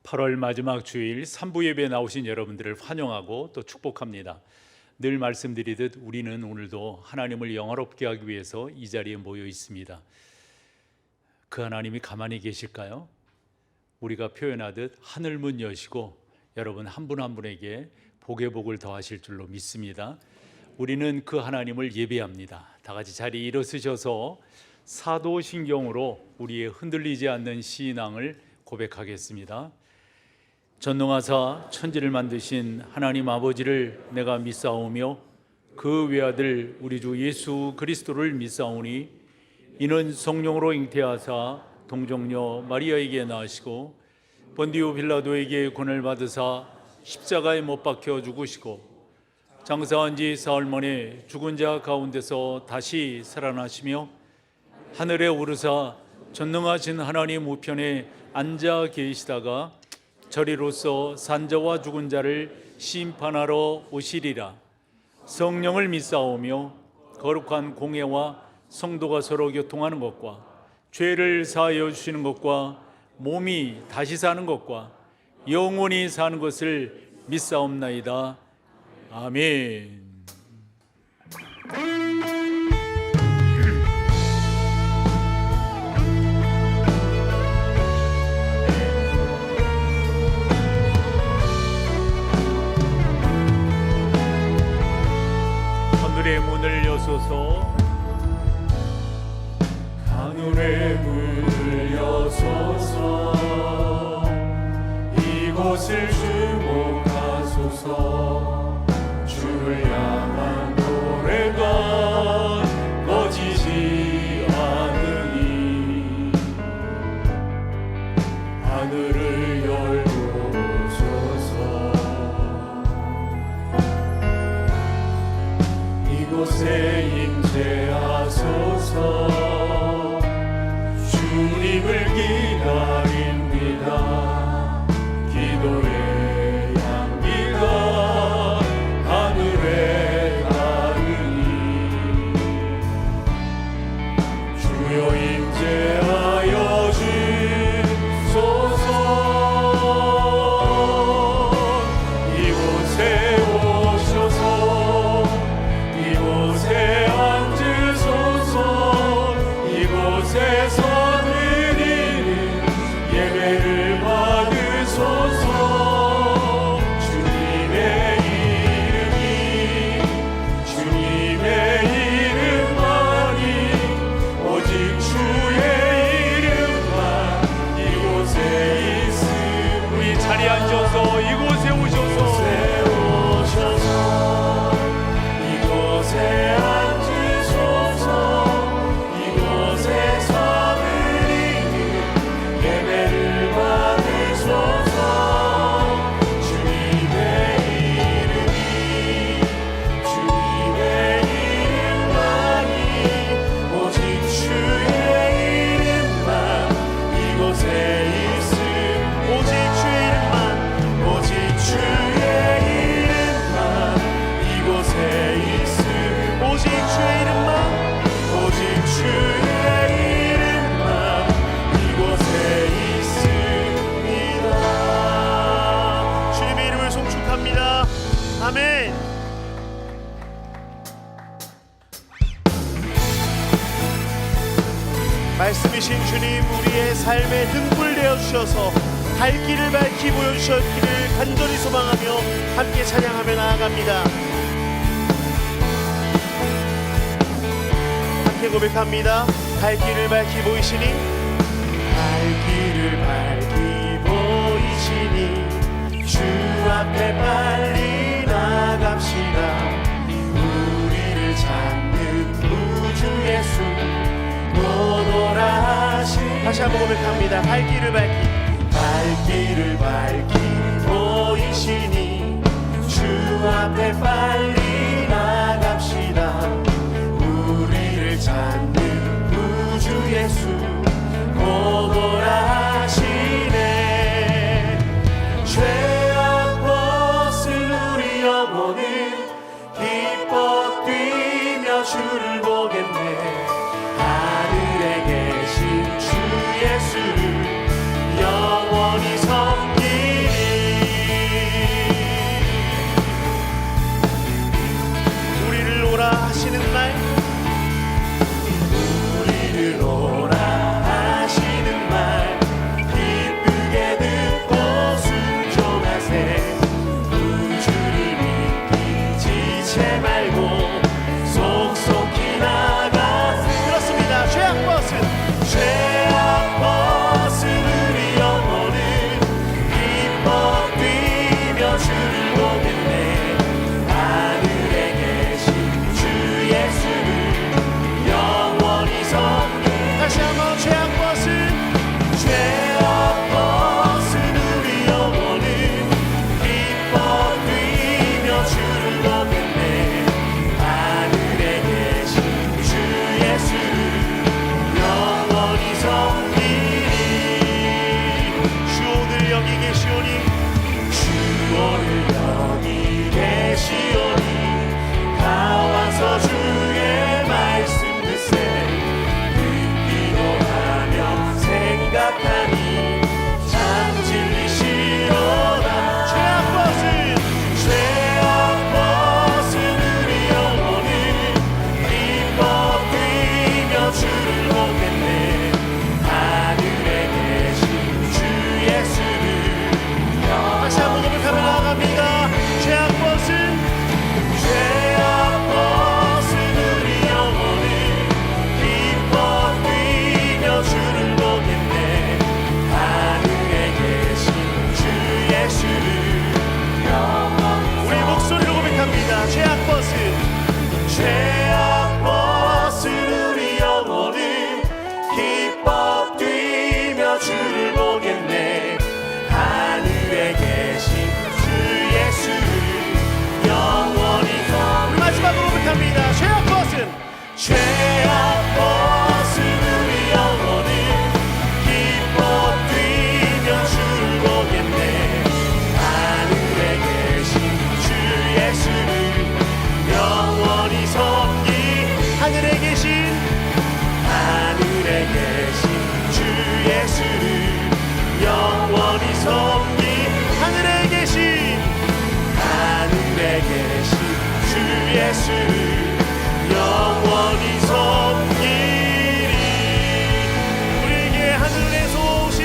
8월 마지막 주일 3부 예배에 나오신 여러분들을 환영하고 또 축복합니다. 늘 말씀드리듯 우리는 오늘도 하나님을 영화롭게 하기 위해서 이 자리에 모여 있습니다. 그 하나님이 가만히 계실까요? 우리가 표현하듯 하늘문 여시고 여러분 한 분 한 분에게 복의 복을 더하실 줄로 믿습니다. 우리는 그 하나님을 예배합니다. 다 같이 자리에 일어서셔서 사도신경으로 우리의 흔들리지 않는 신앙을 고백하겠습니다. 전능하사 천지를 만드신 하나님 아버지를 내가 믿사오며 그 외아들 우리 주 예수 그리스도를 믿사오니 이는 성령으로 잉태하사 동정녀 마리아에게 나으시고 본디오 빌라도에게 권을 받으사 십자가에 못 박혀 죽으시고 장사한 지 사흘 만에 죽은 자 가운데서 다시 살아나시며 하늘에 오르사 전능하신 하나님 우편에 앉아 계시다가 저리로서 산자와 죽은 자를 심판하러 오시리라. 성령을 믿사오며 거룩한 공예와 성도가 서로 교통하는 것과 죄를 사하여 주시는 것과 몸이 다시 사는 것과 영원히 사는 것을 믿사옵나이다. 아멘. 하늘의 문을 여소서, 하늘의 문을 여소서, 이곳을 주목하소서. 주를 향한 노래가 꺼지지 않으니 하늘을 열고소서. 이곳에 임재하소서. 주님을 기다립니다. 기도의 향기가 하늘에 닿으니 주여 임재하여 주소서. 이곳에 오셔서 이곳에 앉으소서. 이곳에서 드리는 예배를 받으소서. 주님의 이름만이 오직 주의 이름만 이곳에 있음. 우리 자리에 앉아서 이곳에 오셔서 이곳에 앉으소서. 이곳에서 드리는 예배를 받으소서. 주님의 이름만이 오직 주의 이름만 이곳에 있음. 오직 주의 이름만 오직 주의 이름만 이곳에 있음. 오직 주의 이름만 오직 주의 이름만 이곳에 있습니다. 주님의 이름을 송축합니다. 아멘. 말씀이신 주님, 우리의 삶에 등불 되어 주셔서 갈 길을 밝히 보여주셨기를 간절히 소망하며 함께 찬양하며 나아갑니다. 함께 고백합니다. 갈 길을 밝히 보이시니 갈 길을 밝히 보이시니 주 앞에 빨리 나갑시다. 우리를 찾는 구주 예수 오노라시. 다시 한번 고백합니다. 갈 길을 밝히 보이시니 주 앞에 빨리 나갑시다. 우리를 찾는 구주 예수 오노라시네. 죄악 벗은 우리 영혼은 기뻐 뛰며 주를 보겠네. 하늘에 계신 주 예수를 계시오니 주 오늘 여기 계시오니 다 와서 주의 말씀 듣세 듣기도 하며 생각하니 참 진리시로다 죄악 벗은 우리 영혼은 기뻐 뛰며 주를 보겠네 하늘에 계신 주 예수를 다시 한번 고백하며 나아갑니다. 죄악 벗은 우리 영혼은 기뻐 뛰며 주를 보겠네 하늘에 계신 주 예수를 우리 목소리로 고백합니다. 죄악 벗은 우리 영혼은 기뻐 뛰며 주를 보겠네 하늘에 계신 주 예수를 영원히 우리 마지막으로 고백합니다. 죄악 벗은 우리 영혼은 기뻐 뛰며 주를 보겠네 하늘에 계신 주 예수를 영원히 섬기 하늘에 계신 주 예수를 영원히 섬기 하늘에 계신 주 예수를 영원히 섬기리 우리에게 하늘에서 오신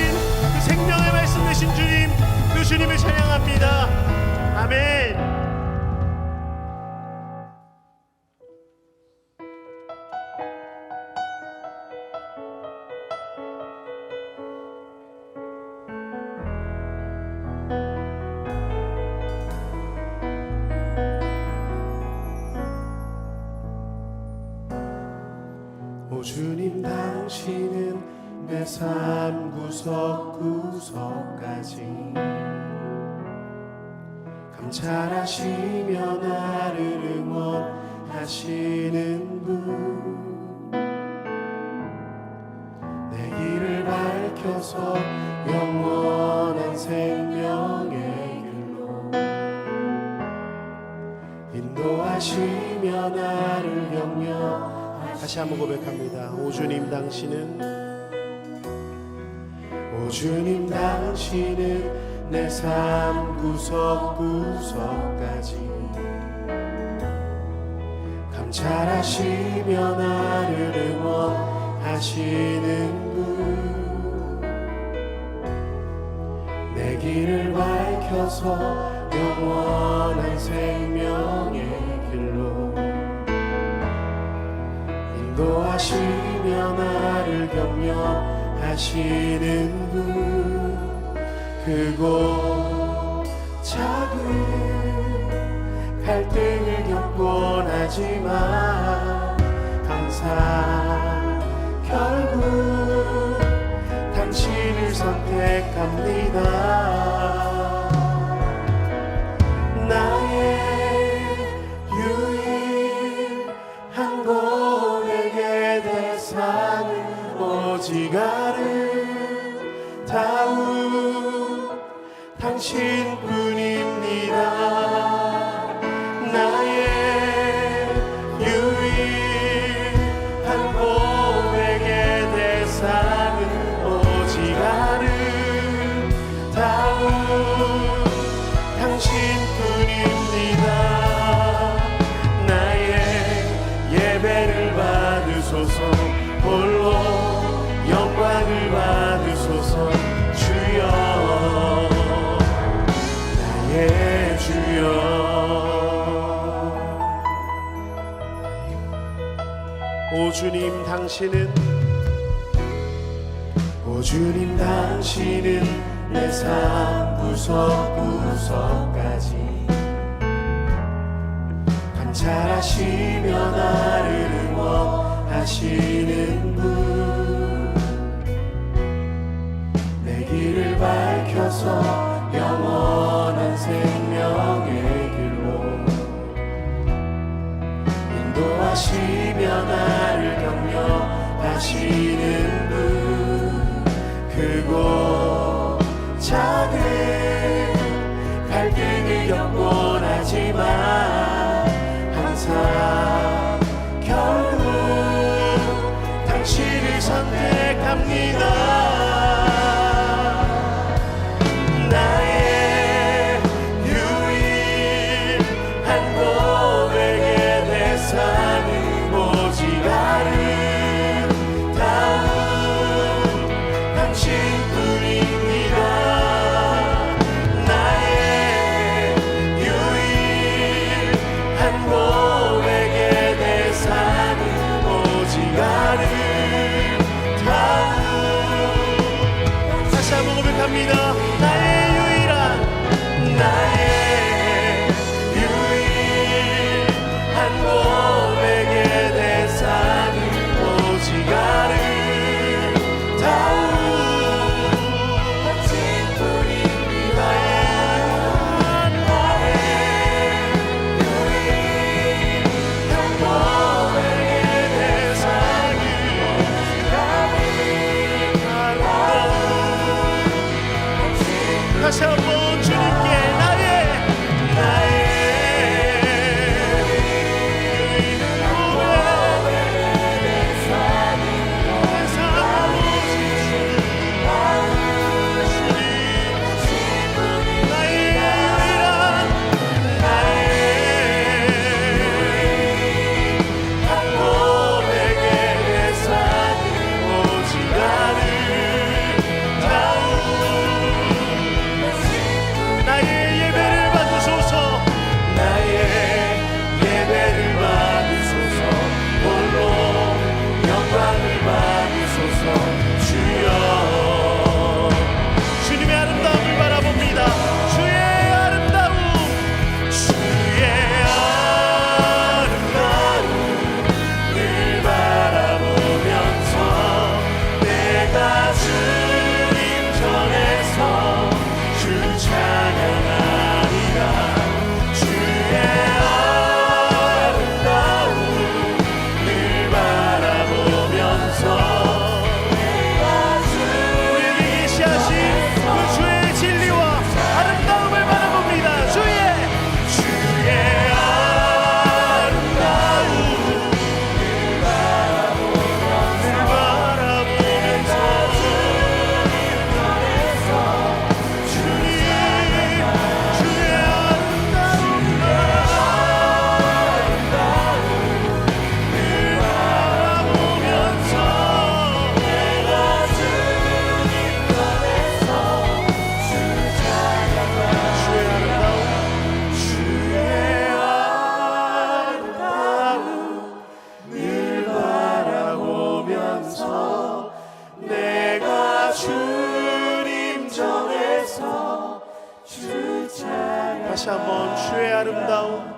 그 생명의 말씀 되신 주님 그 주님을 찬양합니다. 아멘. 오 주님 당신은 내 삶 구석구석까지 감찰하시며 나를 응원하시는 분 내 길을 밝혀서 영원한 생명의 길로 인도하시며 나를 격려 다시 한번 고백합니다. 오 주님 당신은 내 삶 구석구석까지 감찰하시며 나를 응원하시는 분 내 길을 밝혀서 영원한 생명의 길로 인도하시며 나를 격려하시는 분 크고 작은 갈등을 겪곤 하지만 항상 결국 당신을 선택합니다. 나의 유일한 고백의 대상은 오직 아름다운 당신뿐입니다. 나의 유일한 고백의 대상은 오직 아름다운 당신뿐입니다. 나의 예배를 받으소서 홀로 영광을 받으소서 주여 나의 주여 오 주님 당신은 내 삶 구석구석까지 감찰하시며 나를 응원하시는 분 내 길을 밝혀서 영원한 생명의 길로 인도하시며 나를 격려하시는 분 크고 작은 나의 유일한 고백의 대상은 오직 아름다운 당신뿐입니다. 나의 유일한 고백의 대상은 오직 아름다운 다시 한번 고백합니다. 나의 유일한 고백의 대상은 오직 아름다운 당신뿐입니다. 나의 유일한 고백의 대상은 오직 아름다운 다시 한번 주님께 나의 다시 한번 주의 아름다움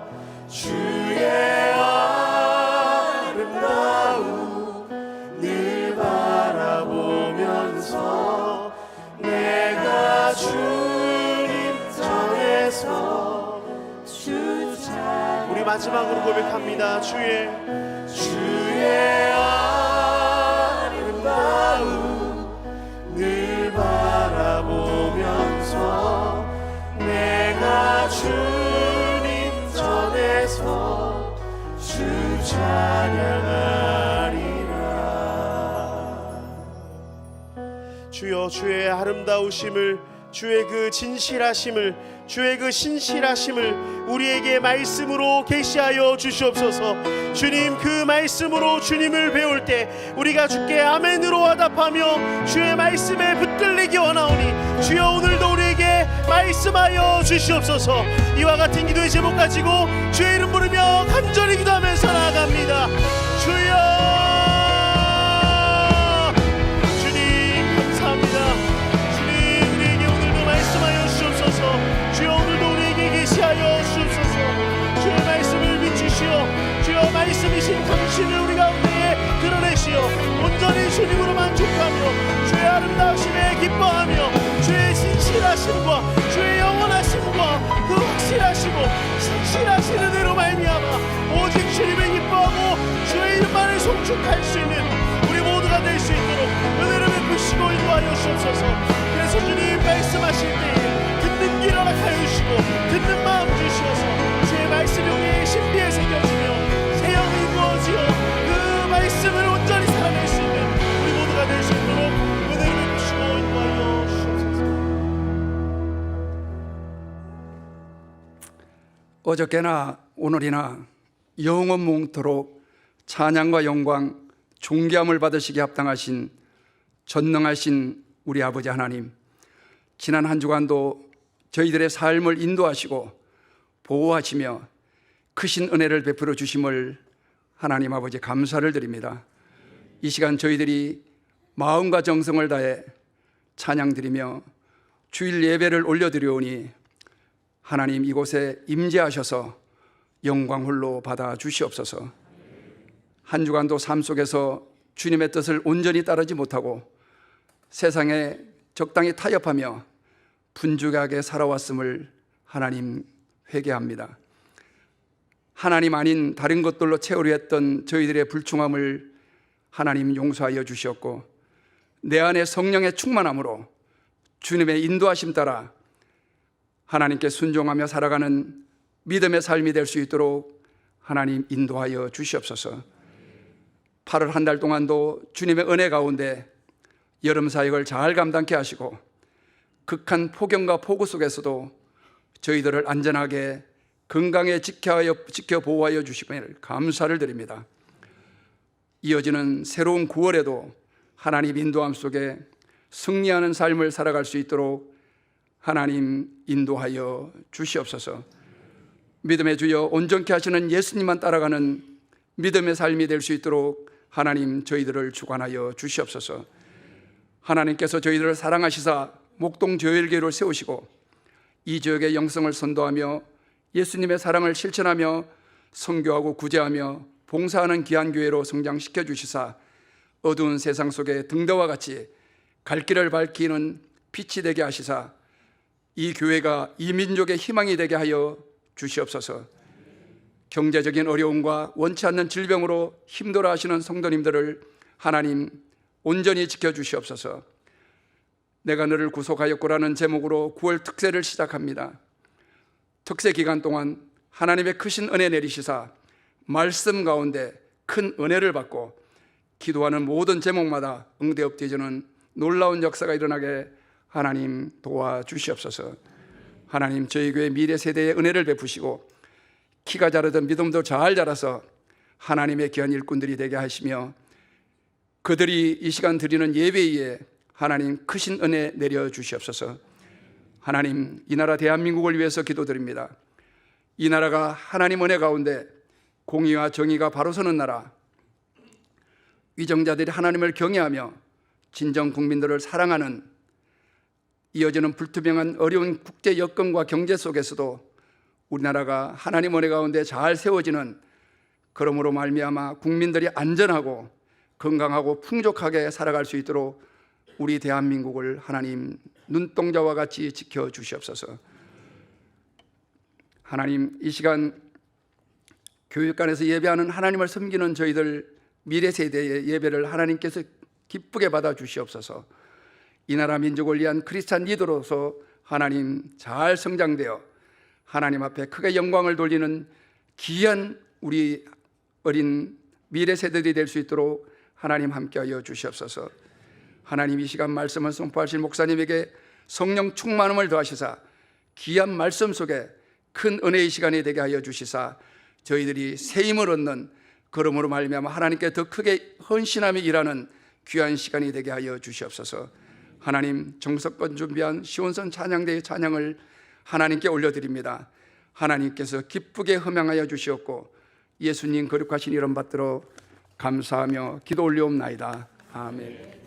늘 바라보면서 내가 주님 전에서 우리 마지막으로 고백합니다. 주의 아름다움 늘 바라보면서 내가 주님 전에서 주 찬양하리라. 주여 주의 아름다우심을 주의 그 진실하심을 주의 그 신실하심을 우리에게 말씀으로 계시하여 주시옵소서. 주님 그 말씀으로 주님을 배울 때 우리가 주께 아멘으로 화답하며 주의 말씀에 붙들리기 원하오니 주여 오늘도 우리에게 말씀하여 주시옵소서. 이와 같은 기도의 제목 가지고 주의 이름 부르며 간절히 기도하면서 나아갑니다. 주여 주님 감사합니다. 주님 우리에게 오늘도 말씀하여 주시옵소서. 주여 오늘도 우리에게 계시하여 주시옵소서. 주의 말씀을 비추시어 주여 말씀이신 당신을 우리 가운데에 드러내시어 온전히 주님으로 만족하며 주의 아름다우심에 기뻐하며 주의 진실하심과 주의 영원하심과 그 확실하시고 신실하신 은혜로 말미암아 오직 주님을 기뻐하고 주의 이름만을 송축할 수 있는 우리 모두가 될 수 있도록 은혜를 베푸시고 인도하여 주옵소서. 그래서 주님 말씀하실 때에 듣는 귀를 허락하여 주시고 듣는 마음 주시어서 주의 말씀이 우리의 신비에 새겨지며 새 영이 부어지어 그 말씀을 온전히 살아낼 수 있는 우리 모두가 될 수 있도록 어저께나 오늘이나 영원 몽토록 찬양과 영광, 존귀함을 받으시기에 합당하신 전능하신 우리 아버지 하나님, 지난 한 주간도 저희들의 삶을 인도하시고 보호하시며 크신 은혜를 베풀어 주심을 하나님 아버지 감사를 드립니다. 이 시간 저희들이 마음과 정성을 다해 찬양드리며 주일 예배를 올려드리오니 하나님 이곳에 임재하셔서 영광 홀로 받아 주시옵소서. 한 주간도 삶 속에서 주님의 뜻을 온전히 따르지 못하고 세상에 적당히 타협하며 분주하게 살아왔음을 하나님 회개합니다. 하나님 아닌 다른 것들로 채우려 했던 저희들의 불충함을 하나님 용서하여 주시었고, 내 안에 성령의 충만함으로 주님의 인도하심 따라 하나님께 순종하며 살아가는 믿음의 삶이 될 수 있도록 하나님 인도하여 주시옵소서. 8월 한 달 동안도 주님의 은혜 가운데 여름 사역을 잘 감당케 하시고 극한 폭염과 폭우 속에서도 저희들을 안전하게 건강에 지켜 보호하여 주심을 감사를 드립니다. 이어지는 새로운 9월에도 하나님 인도함 속에 승리하는 삶을 살아갈 수 있도록 하나님 인도하여 주시옵소서. 믿음의 주여 온전케 하시는 예수님만 따라가는 믿음의 삶이 될 수 있도록 하나님 저희들을 주관하여 주시옵소서. 하나님께서 저희들을 사랑하시사 목동 조엘교회를 세우시고 이 지역의 영성을 선도하며 예수님의 사랑을 실천하며 선교하고 구제하며 봉사하는 귀한 교회로 성장시켜 주시사 어두운 세상 속에 등대와 같이 갈 길을 밝히는 빛이 되게 하시사 이 교회가 이 민족의 희망이 되게 하여 주시옵소서. 경제적인 어려움과 원치 않는 질병으로 힘들어 하시는 성도님들을 하나님 온전히 지켜주시옵소서. 내가 너를 구속하였고라는 제목으로 9월 특세를 시작합니다. 특세 기간 동안 하나님의 크신 은혜 내리시사 말씀 가운데 큰 은혜를 받고 기도하는 모든 제목마다 응대업되어지는 놀라운 역사가 일어나게 하나님 도와주시옵소서. 하나님 저희 교회 미래 세대에 은혜를 베푸시고 키가 자라든 믿음도 잘 자라서 하나님의 귀한 일꾼들이 되게 하시며 그들이 이 시간 드리는 예배에 하나님 크신 은혜 내려 주시옵소서. 하나님 이 나라 대한민국을 위해서 기도드립니다. 이 나라가 하나님 은혜 가운데 공의와 정의가 바로 서는 나라, 위정자들이 하나님을 경외하며 진정 국민들을 사랑하는 이어지는 불투명한 어려운 국제 여건과 경제 속에서도 우리나라가 하나님 은혜 가운데 잘 세워지는, 그러므로 말미암아 국민들이 안전하고 건강하고 풍족하게 살아갈 수 있도록 우리 대한민국을 하나님 눈동자와 같이 지켜주시옵소서. 하나님 이 시간 교육관에서 예배하는 하나님을 섬기는 저희들 미래 세대의 예배를 하나님께서 기쁘게 받아 주시옵소서. 이 나라 민족을 위한 크리스찬 리더로서 하나님 잘 성장되어 하나님 앞에 크게 영광을 돌리는 귀한 우리 어린 미래 세대들이 될 수 있도록 하나님 함께하여 주시옵소서. 하나님 이 시간 말씀을 선포하실 목사님에게 성령 충만함을 더하시사 귀한 말씀 속에 큰 은혜의 시간이 되게 하여 주시사 저희들이 새 힘을 얻는, 그러므로 말미암아 하나님께 더 크게 헌신하며 일하는 귀한 시간이 되게 하여 주시옵소서. 하나님 정석권 준비한 시온선 찬양대의 찬양을 하나님께 올려드립니다. 하나님께서 기쁘게 흠양하여 주시옵고 예수님 거룩하신 이름 받들어 감사하며 기도 올리옵나이다. 아멘.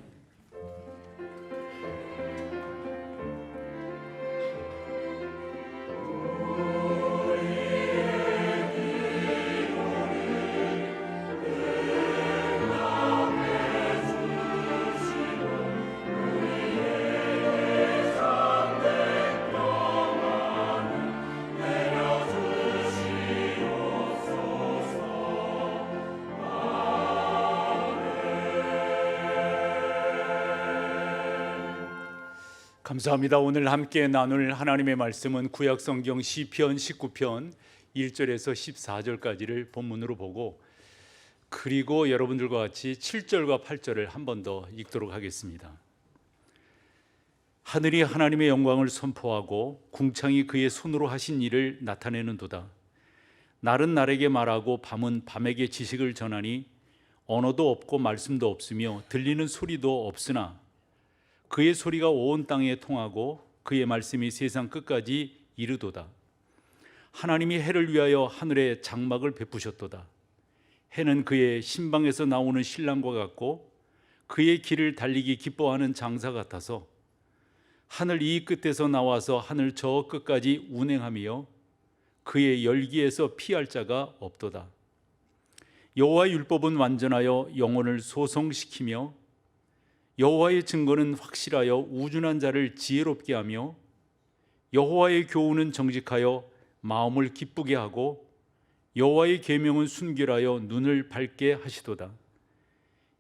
감사합니다. 오늘 함께 나눌 하나님의 말씀은 구약성경 시편 19편 1절에서 14절까지를 본문으로 보고, 그리고 여러분들과 같이 7절과 8절을 한 번 더 읽도록 하겠습니다. 하늘이 하나님의 영광을 선포하고 궁창이 그의 손으로 하신 일을 나타내는도다. 날은 날에게 말하고 밤은 밤에게 지식을 전하니 언어도 없고 말씀도 없으며 들리는 소리도 없으나 그의 소리가 온 땅에 통하고 그의 말씀이 세상 끝까지 이르도다. 하나님이 해를 위하여 하늘에 장막을 베푸셨도다. 해는 그의 신방에서 나오는 신랑과 같고 그의 길을 달리기 기뻐하는 장사 같아서 하늘 이 끝에서 나와서 하늘 저 끝까지 운행하며 그의 열기에서 피할 자가 없도다. 여호와의 율법은 완전하여 영혼을 소성시키며 여호와의 증거는 확실하여 우준한 자를 지혜롭게 하며 여호와의 교훈은 정직하여 마음을 기쁘게 하고 여호와의 계명은 순결하여 눈을 밝게 하시도다.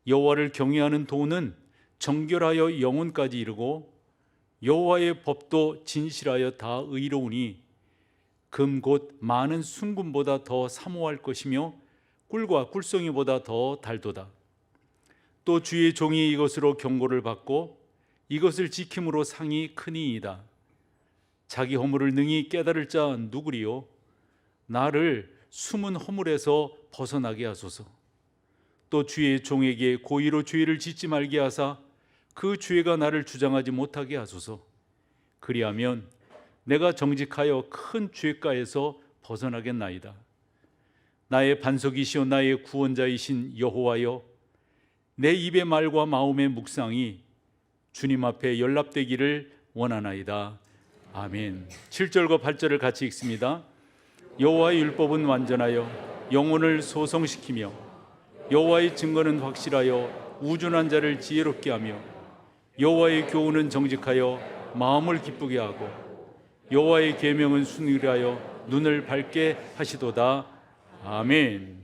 여호와를 경외하는 도는 정결하여 영혼까지 이르고 여호와의 법도 진실하여 다 의로우니 금 곧 많은 순금보다 더 사모할 것이며 꿀과 꿀송이보다 더 달도다. 또 주의 종이 이것으로 경고를 받고 이것을 지킴으로 상이 크니이다. 자기 허물을 능히 깨달을 자 누구리요? 나를 숨은 허물에서 벗어나게 하소서. 또 주의 종에게 고의로 죄를 짓지 말게 하사 그 죄가 나를 주장하지 못하게 하소서. 그리하면 내가 정직하여 큰 죄가에서 벗어나겠나이다. 나의 반석이시오 나의 구원자이신 여호와여, 내 입의 말과 마음의 묵상이 주님 앞에 연락되기를 원하나이다. 아멘. 7절과 8절을 같이 읽습니다. 여호와의 율법은 완전하여 영혼을 소성시키며 여호와의 증거는 확실하여 우준한 자를 지혜롭게 하며 여호와의 교훈은 정직하여 마음을 기쁘게 하고 여호와의 계명은 순결하여 눈을 밝게 하시도다. 아멘.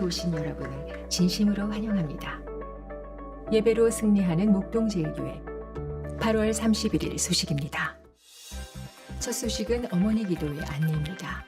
오신 여러분을 진심으로 환영합니다. 예배로 승리하는 목동제일교회 8월 31일 소식입니다. 첫 소식은 어머니 기도회 안내입니다.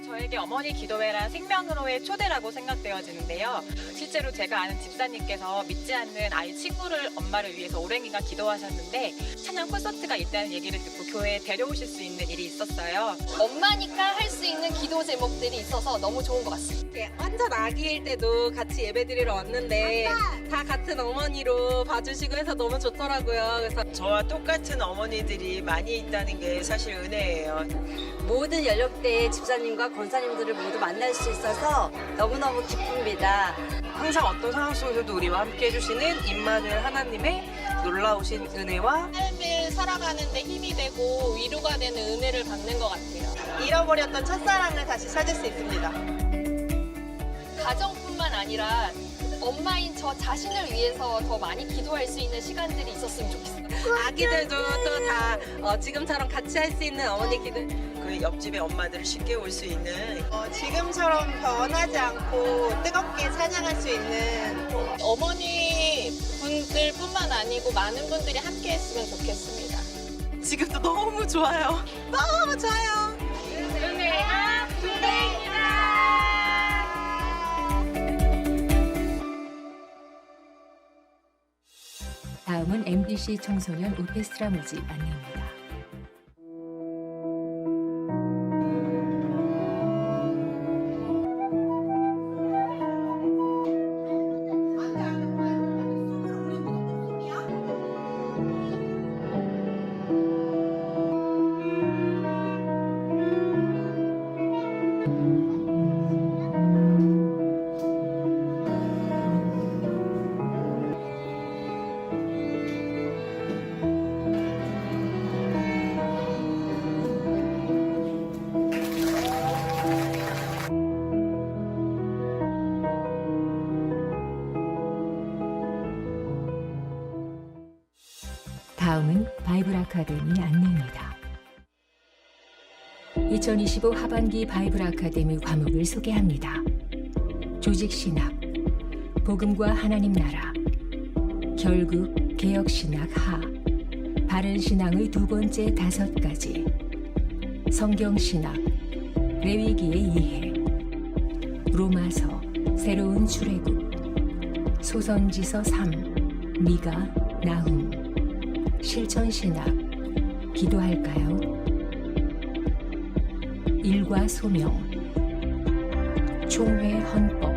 저에게 어머니 기도회란 생명으로의 초대라고 생각되어지는데요. 실제로 제가 아는 집사님께서 믿지 않는 아이 친구를 엄마를 위해서 오랜 기간 기도하셨는데 찬양 콘서트가 있다는 얘기를 듣고 교회에 데려오실 수 있는 일이 있었어요. 엄마니까 할 수 있는 기도 제목들이 있어서 너무 좋은 것 같습니다. 완전 아기일 때도 같이 예배드리러 왔는데 다 같은 어머니로 봐주시고 해서 너무 좋더라고요. 그래서 저와 똑같은 어머니들이 많이 있다는 게 사실 은혜예요. 모든 연령대의 집사님과 권사님들을 모두 만날 수 있어서 너무너무 기쁩니다. 항상 어떤 상황 속에서도 우리와 함께 해주시는 임마누엘 하나님의 놀라우신 은혜와 삶을 살아가는데 힘이 되고 위로가 되는 은혜를 받는 것 같아요. 잃어버렸던 첫사랑을 다시 찾을 수 있습니다. 가정뿐만 아니라 엄마인 저 자신을 위해서 더 많이 기도할 수 있는 시간들이 있었으면 좋겠어요. 아기들도 또 다 지금처럼 같이 할 수 있는 어머니 기도. 그 옆집의 엄마들을 쉽게 올 수 있는 지금처럼 변하지 않고 뜨겁게 찬양할 수 있는 어머니 분들뿐만 아니고 많은 분들이 함께 했으면 좋겠습니다. 지금도 너무 좋아요. 너무 좋아요. 은혜가 두 배입니다. 다음은 MBC 청소년 오케스트라 모집 안내입니다. 다음은 바이블 아카데미 안내입니다. 2025 하반기 바이블 아카데미 과목을 소개합니다. 조직신학, 복음과 하나님 나라, 결국 개혁신학 하, 바른신앙의 두 번째 5가지, 성경신학, 레위기의 이해, 로마서, 새로운 출애굽, 소선지서 3, 미가, 나훔, 실천신학, 기도할까요? 일과 소명, 총회 헌법,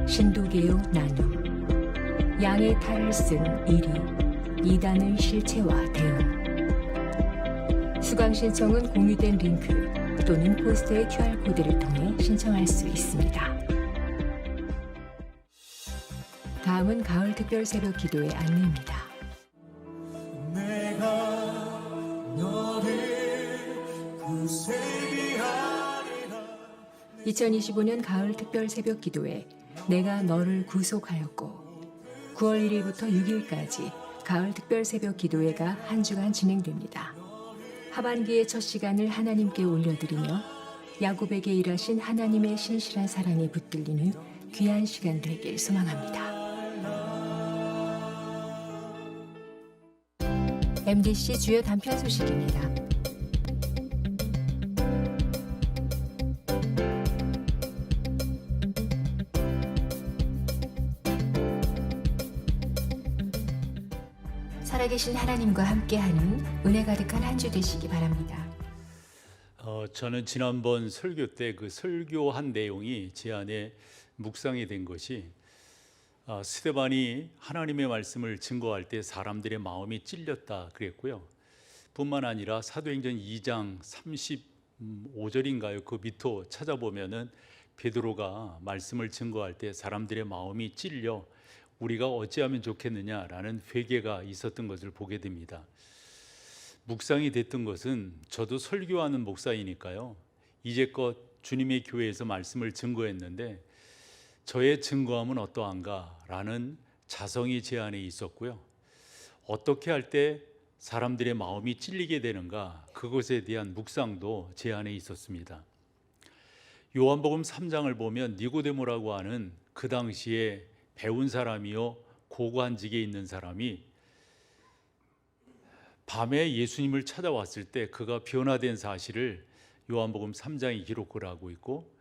신도개요 나눔, 양의 탈을 쓴 1위, 이단의 실체와 대응. 수강 신청은 공유된 링크 또는 포스터의 QR코드를 통해 신청할 수 있습니다. 다음은 가을 특별 새벽 기도의 안내입니다. 2025년 가을 특별 새벽 기도회 내가 너를 구속하였고 9월 1일부터 6일까지 가을 특별 새벽 기도회가 한 주간 진행됩니다. 하반기의 첫 시간을 하나님께 올려드리며 야곱에게 일하신 하나님의 신실한 사랑에 붙들리는 귀한 시간 되길 소망합니다. MBC 주요 단편 소식입니다. 살아계신 하나님과 함께하는 은혜 가득한 한 주 되시기 바랍니다. 저는 지난번 설교 때 그 설교한 내용이 제 안에 묵상이 된 것이 스데반이 하나님의 말씀을 증거할 때 사람들의 마음이 찔렸다 그랬고요. 뿐만 아니라 사도행전 2장 35절인가요? 그 밑도 찾아보면은 베드로가 말씀을 증거할 때 사람들의 마음이 찔려 우리가 어찌하면 좋겠느냐라는 회개가 있었던 것을 보게 됩니다. 묵상이 됐던 것은 저도 설교하는 목사이니까요. 이제껏 주님의 교회에서 말씀을 증거했는데 저의 증거함은 어떠한가라는 자성이 제 안에 있었고요. 어떻게 할 때 사람들의 마음이 찔리게 되는가 그것에 대한 묵상도 제 안에 있었습니다. 요한복음 3장을 보면 니고데모라고 하는 그 당시에 배운 사람이요 고관직에 있는 사람이 밤에 예수님을 찾아왔을 때 그가 변화된 사실을 요한복음 3장이 기록을 하고 있고,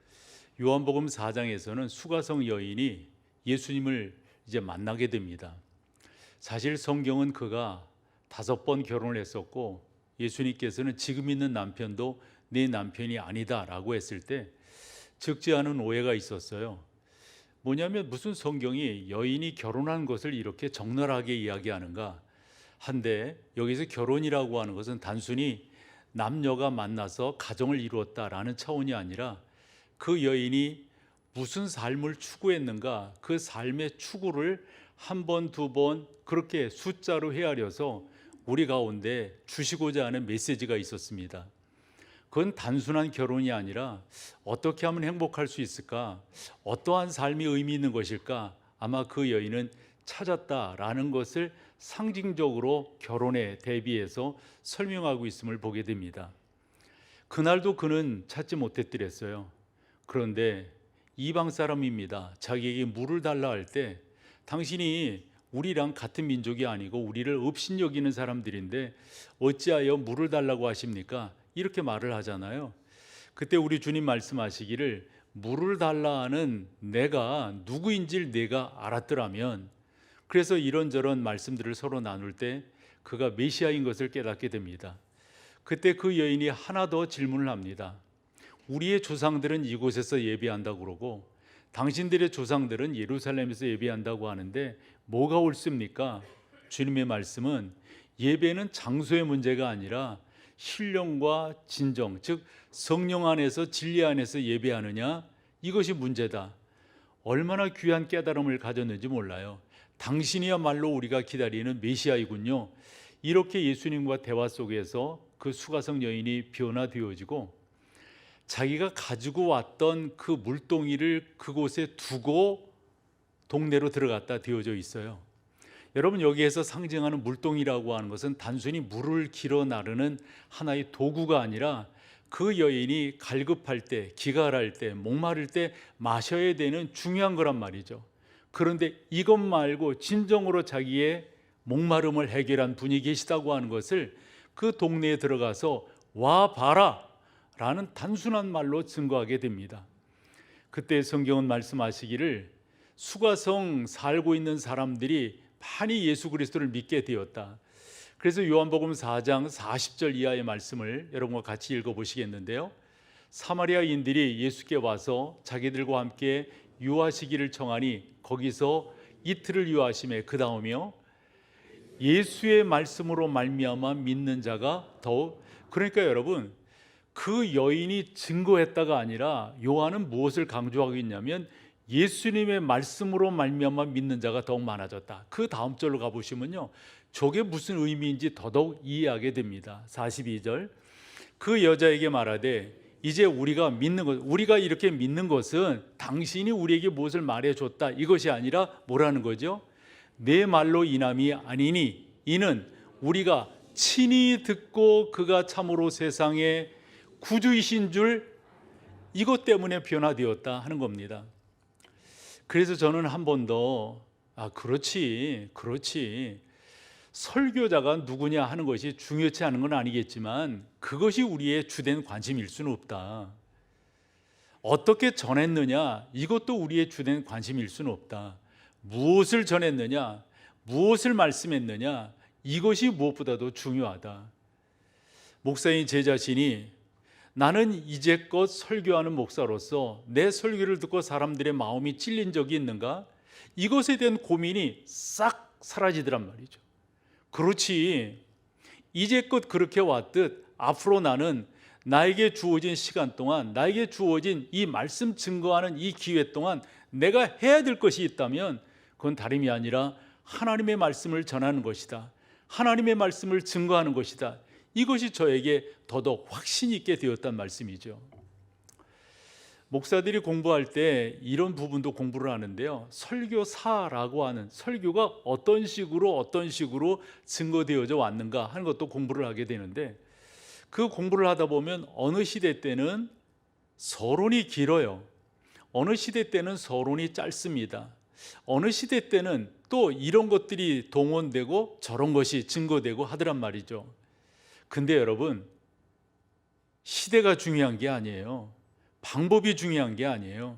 요한복음 4장에서는 수가성 여인이 예수님을 이제 만나게 됩니다. 사실 성경은 그가 5번 결혼을 했었고 예수님께서는 지금 있는 남편도 내 남편이 아니다라고 했을 때 적지 않은 오해가 있었어요. 뭐냐면 무슨 성경이 여인이 결혼한 것을 이렇게 적나라하게 이야기하는가 한데, 여기서 결혼이라고 하는 것은 단순히 남녀가 만나서 가정을 이루었다라는 차원이 아니라 그 여인이 무슨 삶을 추구했는가, 그 삶의 추구를 한 번, 두 번 그렇게 숫자로 헤아려서 우리 가운데 주시고자 하는 메시지가 있었습니다. 그건 단순한 결혼이 아니라 어떻게 하면 행복할 수 있을까, 어떠한 삶이 의미 있는 것일까, 아마 그 여인은 찾았다라는 것을 상징적으로 결혼에 대비해서 설명하고 있음을 보게 됩니다. 그날도 그는 찾지 못했더랬어요. 그런데 이방 사람입니다. 자기에게 물을 달라 할 때 당신이 우리랑 같은 민족이 아니고 우리를 업신여기는 사람들인데 어찌하여 물을 달라고 하십니까? 이렇게 말을 하잖아요. 그때 우리 주님 말씀하시기를 물을 달라 하는 내가 누구인지를 내가 알았더라면, 그래서 이런저런 말씀들을 서로 나눌 때 그가 메시아인 것을 깨닫게 됩니다. 그때 그 여인이 하나 더 질문을 합니다. 우리의 조상들은 이곳에서 예배한다고 그러고 당신들의 조상들은 예루살렘에서 예배한다고 하는데 뭐가 옳습니까? 주님의 말씀은 예배는 장소의 문제가 아니라 신령과 진정, 즉 성령 안에서 진리 안에서 예배하느냐, 이것이 문제다. 얼마나 귀한 깨달음을 가졌는지 몰라요. 당신이야말로 우리가 기다리는 메시아이군요. 이렇게 예수님과 대화 속에서 그 수가성 여인이 변화되어지고 자기가 가지고 왔던 그 물동이를 그곳에 두고 동네로 들어갔다 되어져 있어요. 여러분, 여기에서 상징하는 물동이라고 하는 것은 단순히 물을 길어 나르는 하나의 도구가 아니라 그 여인이 갈급할 때, 기갈할 때, 목마를 때 마셔야 되는 중요한 거란 말이죠. 그런데 이것 말고 진정으로 자기의 목마름을 해결한 분이 계시다고 하는 것을 그 동네에 들어가서 와 봐라 라는 단순한 말로 증거하게 됩니다. 그때 성경은 말씀하시기를 수가성 살고 있는 사람들이 많이 예수 그리스도를 믿게 되었다. 그래서 요한복음 4장 40절 이하의 말씀을 여러분과 같이 읽어보시겠는데요. 사마리아인들이 예수께 와서 자기들과 함께 유하시기를 청하니 거기서 이틀을 유하심에 그 다음이요 예수의 말씀으로 말미암아 믿는 자가 더욱. 그러니까 여러분, 그 여인이 증거했다가 아니라 요한은 무엇을 강조하고 있냐면 예수님의 말씀으로 말미암아 믿는 자가 더욱 많아졌다. 그 다음 절로 가보시면요, 저게 무슨 의미인지 더더욱 이해하게 됩니다. 42절, 그 여자에게 말하되 이제 우리가 믿는 것, 우리가 이렇게 믿는 것은 당신이 우리에게 무엇을 말해줬다 이것이 아니라 뭐라는 거죠? 내 말로 인함이 아니니 이는 우리가 친히 듣고 그가 참으로 세상의 구주이신 줄 이것 때문에 변화되었다 하는 겁니다. 그래서 저는 한 번 더 그렇지 설교자가 누구냐 하는 것이 중요치 않은 건 아니겠지만 그것이 우리의 주된 관심일 수는 없다. 어떻게 전했느냐, 이것도 우리의 주된 관심일 수는 없다. 무엇을 전했느냐, 무엇을 말씀했느냐, 이것이 무엇보다도 중요하다. 목사인 제 자신이 나는 이제껏 설교하는 목사로서 내 설교를 듣고 사람들의 마음이 찔린 적이 있는가? 이것에 대한 고민이 싹 사라지더란 말이죠. 그렇지, 이제껏 그렇게 왔듯 앞으로 나는 나에게 주어진 시간 동안, 나에게 주어진 이 말씀 증거하는 이 기회 동안 내가 해야 될 것이 있다면 그건 다름이 아니라 하나님의 말씀을 전하는 것이다. 하나님의 말씀을 증거하는 것이다. 이것이 저에게 더더욱 확신 있게 되었단 말씀이죠. 목사들이 공부할 때 이런 부분도 공부를 하는데요, 설교사라고 하는 설교가 어떤 식으로 증거되어져 왔는가 하는 것도 공부를 하게 되는데, 그 공부를 하다 보면 어느 시대 때는 서론이 길어요. 어느 시대 때는 서론이 짧습니다. 어느 시대 때는 또 이런 것들이 동원되고 저런 것이 증거되고 하더란 말이죠. 근데 여러분, 시대가 중요한 게 아니에요. 방법이 중요한 게 아니에요.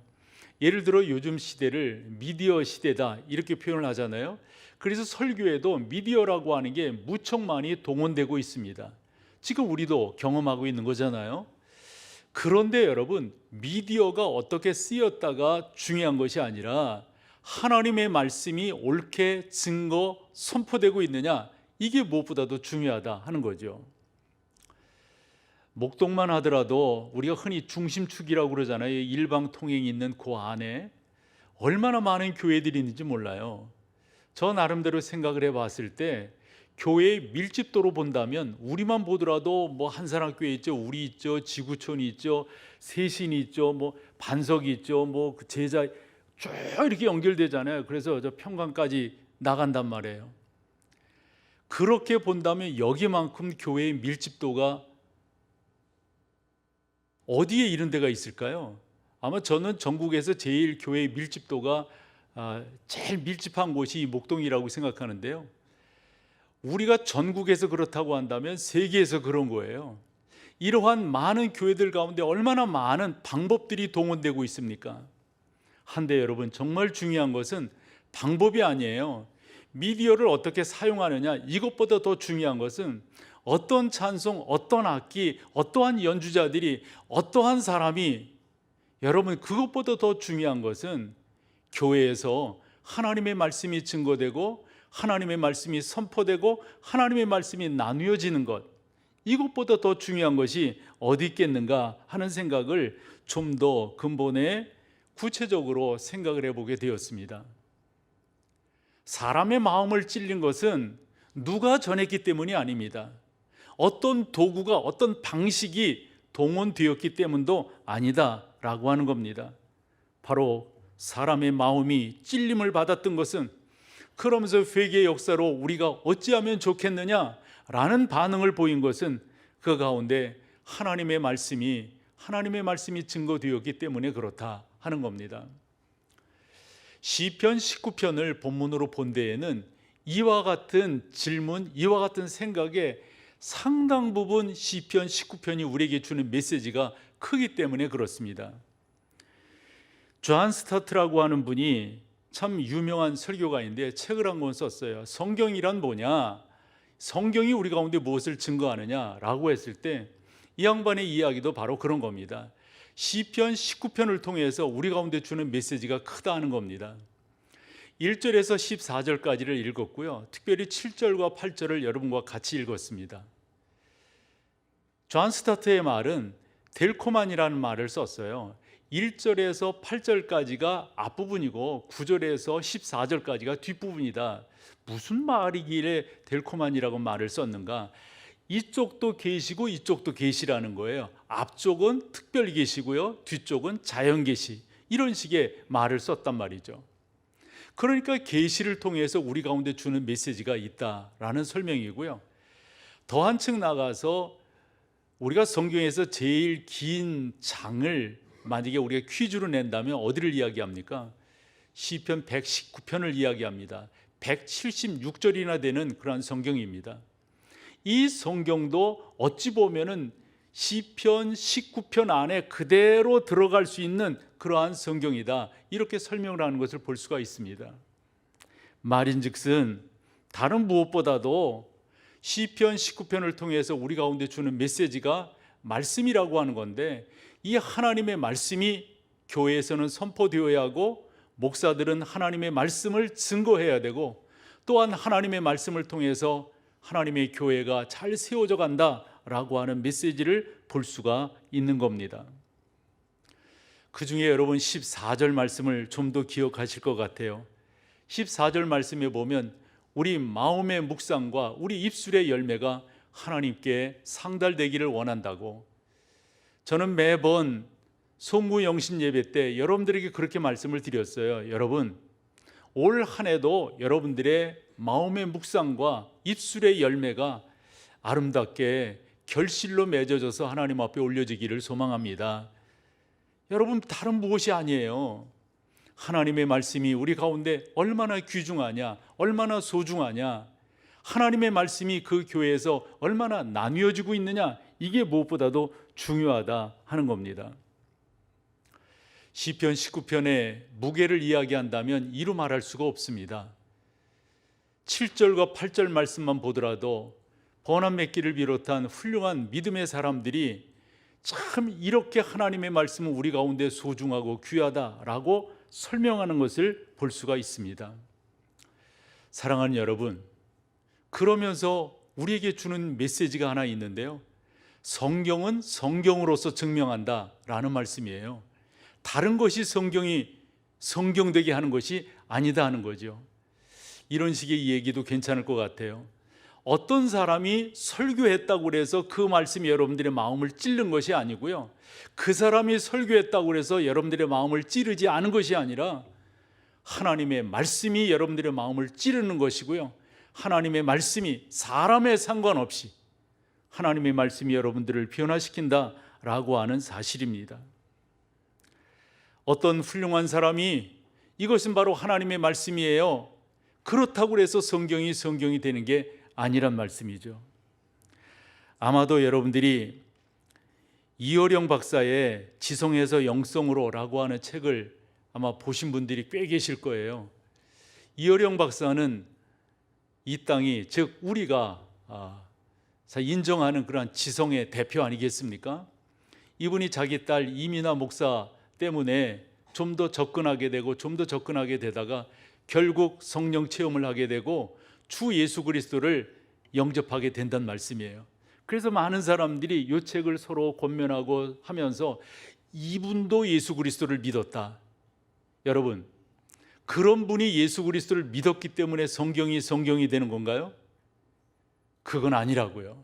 예를 들어 요즘 시대를 미디어 시대다 이렇게 표현을 하잖아요. 그래서 설교에도 미디어라고 하는 게 무척 많이 동원되고 있습니다. 지금 우리도 경험하고 있는 거잖아요. 그런데 여러분, 미디어가 어떻게 쓰였다가 중요한 것이 아니라 하나님의 말씀이 옳게 증거 선포되고 있느냐, 이게 무엇보다도 중요하다 하는 거죠. 목동만 하더라도 우리가 흔히 중심축이라고 그러잖아요. 일방통행이 있는 그 안에 얼마나 많은 교회들이 있는지 몰라요. 저 나름대로 생각을 해봤을 때 교회의 밀집도로 본다면 우리만 보더라도 뭐 한산학교에 있죠, 우리 있죠, 지구촌이 있죠, 세신이 있죠, 뭐 반석이 있죠, 뭐 그 제자 쭉 이렇게 연결되잖아요. 그래서 저 평강까지 나간단 말이에요. 그렇게 본다면 여기만큼 교회의 밀집도가 어디에 이런 데가 있을까요? 아마 저는 전국에서 제일 교회의 밀집도가 제일 밀집한 곳이 목동이라고 생각하는데요. 우리가 전국에서 그렇다고 한다면 세계에서 그런 거예요. 이러한 많은 교회들 가운데 얼마나 많은 방법들이 동원되고 있습니까? 한데 여러분, 정말 중요한 것은 방법이 아니에요. 미디어를 어떻게 사용하느냐, 이것보다 더 중요한 것은 어떤 찬송, 어떤 악기, 어떠한 연주자들이, 어떠한 사람이, 여러분, 그것보다 더 중요한 것은 교회에서 하나님의 말씀이 증거되고 하나님의 말씀이 선포되고 하나님의 말씀이 나누어지는 것, 이것보다 더 중요한 것이 어디 있겠는가 하는 생각을 좀 더 근본에 구체적으로 생각을 해보게 되었습니다. 사람의 마음을 찔린 것은 누가 전했기 때문이 아닙니다. 어떤 도구가, 어떤 방식이 동원되었기 때문도 아니다라고 하는 겁니다. 바로 사람의 마음이 찔림을 받았던 것은, 그러면서 회개의 역사로 우리가 어찌하면 좋겠느냐라는 반응을 보인 것은 그 가운데 하나님의 말씀이 증거되었기 때문에 그렇다 하는 겁니다. 시편 19편을 본문으로 본 데에는 이와 같은 질문, 이와 같은 생각에 상당 부분 시편 19편이 우리에게 주는 메시지가 크기 때문에 그렇습니다. 존 스타트라고 하는 분이 참 유명한 설교가인데 책을 한 권 썼어요. 성경이란 뭐냐? 성경이 우리 가운데 무엇을 증거하느냐라고 했을 때 이 양반의 이야기도 바로 그런 겁니다. 시편 19편을 통해서 우리 가운데 주는 메시지가 크다는 겁니다. 1절에서 14절까지를 읽었고요. 특별히 7절과 8절을 여러분과 같이 읽었습니다. 존 스타트의 말은 델코만이라는 말을 썼어요. 1절에서 8절까지가 앞부분이고 9절에서 14절까지가 뒷부분이다. 무슨 말이길래 델코만이라고 말을 썼는가? 이쪽도 계시고 이쪽도 계시라는 거예요. 앞쪽은 특별 계시고요, 뒤쪽은 자연 계시, 이런 식의 말을 썼단 말이죠. 그러니까 계시를 통해서 우리 가운데 주는 메시지가 있다라는 설명이고요. 더 한층 나가서 우리가 성경에서 제일 긴 장을 만약에 우리가 퀴즈로 낸다면 어디를 이야기합니까? 시편 119편을 이야기합니다. 176절이나 되는 그러한 성경입니다. 이 성경도 어찌 보면은 시편 19편 안에 그대로 들어갈 수 있는 그러한 성경이다, 이렇게 설명을 하는 것을 볼 수가 있습니다. 말인즉슨 다른 무엇보다도 시편 19편을 통해서 우리 가운데 주는 메시지가 말씀이라고 하는 건데, 이 하나님의 말씀이 교회에서는 선포되어야 하고 목사들은 하나님의 말씀을 증거해야 되고, 또한 하나님의 말씀을 통해서 하나님의 교회가 잘 세워져 간다라고 하는 메시지를 볼 수가 있는 겁니다. 그 중에 여러분 14절 말씀을 좀 더 기억하실 것 같아요. 14절 말씀에 보면 우리 마음의 묵상과 우리 입술의 열매가 하나님께 상달되기를 원한다고. 저는 매번 송구 영신 예배 때 여러분들에게 그렇게 말씀을 드렸어요. 여러분, 올 한 해도 여러분들의 마음의 묵상과 입술의 열매가 아름답게 결실로 맺어져서 하나님 앞에 올려지기를 소망합니다. 여러분, 다른 무엇이 아니에요. 하나님의 말씀이 우리 가운데 얼마나 귀중하냐, 얼마나 소중하냐, 하나님의 말씀이 그 교회에서 얼마나 나뉘어지고 있느냐, 이게 무엇보다도 중요하다 하는 겁니다. 시편 19편의 무게를 이야기한다면 이루 말할 수가 없습니다. 7절과 8절 말씀만 보더라도 번한 맺기를 비롯한 훌륭한 믿음의 사람들이 참 이렇게 하나님의 말씀은 우리 가운데 소중하고 귀하다라고 설명하는 것을 볼 수가 있습니다. 사랑하는 여러분, 그러면서 우리에게 주는 메시지가 하나 있는데요. 성경은 성경으로서 증명한다라는 말씀이에요. 다른 것이 성경되게 하는 것이 아니다 하는 거죠. 이런 식의 얘기도 괜찮을 것 같아요. 어떤 사람이 설교했다고 해서 그 말씀이 여러분들의 마음을 찌른 것이 아니고요, 그 사람이 설교했다고 해서 여러분들의 마음을 찌르지 않은 것이 아니라 하나님의 말씀이 여러분들의 마음을 찌르는 것이고요, 하나님의 말씀이 사람에 상관없이 하나님의 말씀이 여러분들을 변화시킨다라고 하는 사실입니다. 어떤 훌륭한 사람이 이것은 바로 하나님의 말씀이에요, 그렇다고 해서 성경이 되는 게 아니란 말씀이죠. 아마도 여러분들이 이어령 박사의 지성에서 영성으로라고 하는 책을 아마 보신 분들이 꽤 계실 거예요. 이어령 박사는 이 땅이, 즉 우리가 인정하는 그러한 지성의 대표 아니겠습니까? 이분이 자기 딸 이민아 목사 때문에 좀 더 접근하게 되다가 결국 성령 체험을 하게 되고 주 예수 그리스도를 영접하게 된다는 말씀이에요. 그래서 많은 사람들이 이 책을 서로 권면하고 하면서 이분도 예수 그리스도를 믿었다. 여러분, 그런 분이 예수 그리스도를 믿었기 때문에 성경이 되는 건가요? 그건 아니라고요.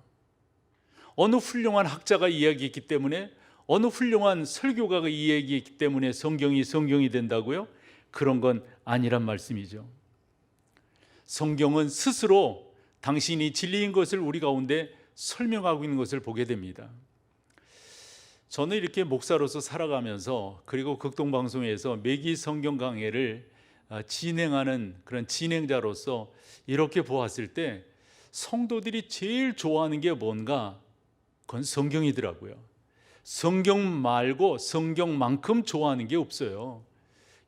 어느 훌륭한 학자가 이야기했기 때문에, 어느 훌륭한 설교가가 이야기했기 때문에 성경이 된다고요? 그런 건 아니란 말씀이죠. 성경은 스스로 당신이 진리인 것을 우리 가운데 설명하고 있는 것을 보게 됩니다. 저는 이렇게 목사로서 살아가면서, 그리고 극동방송에서 매기 성경 강해를 진행하는 그런 진행자로서 이렇게 보았을 때 성도들이 제일 좋아하는 게 뭔가? 그건 성경이더라고요. 성경 말고 성경만큼 좋아하는 게 없어요.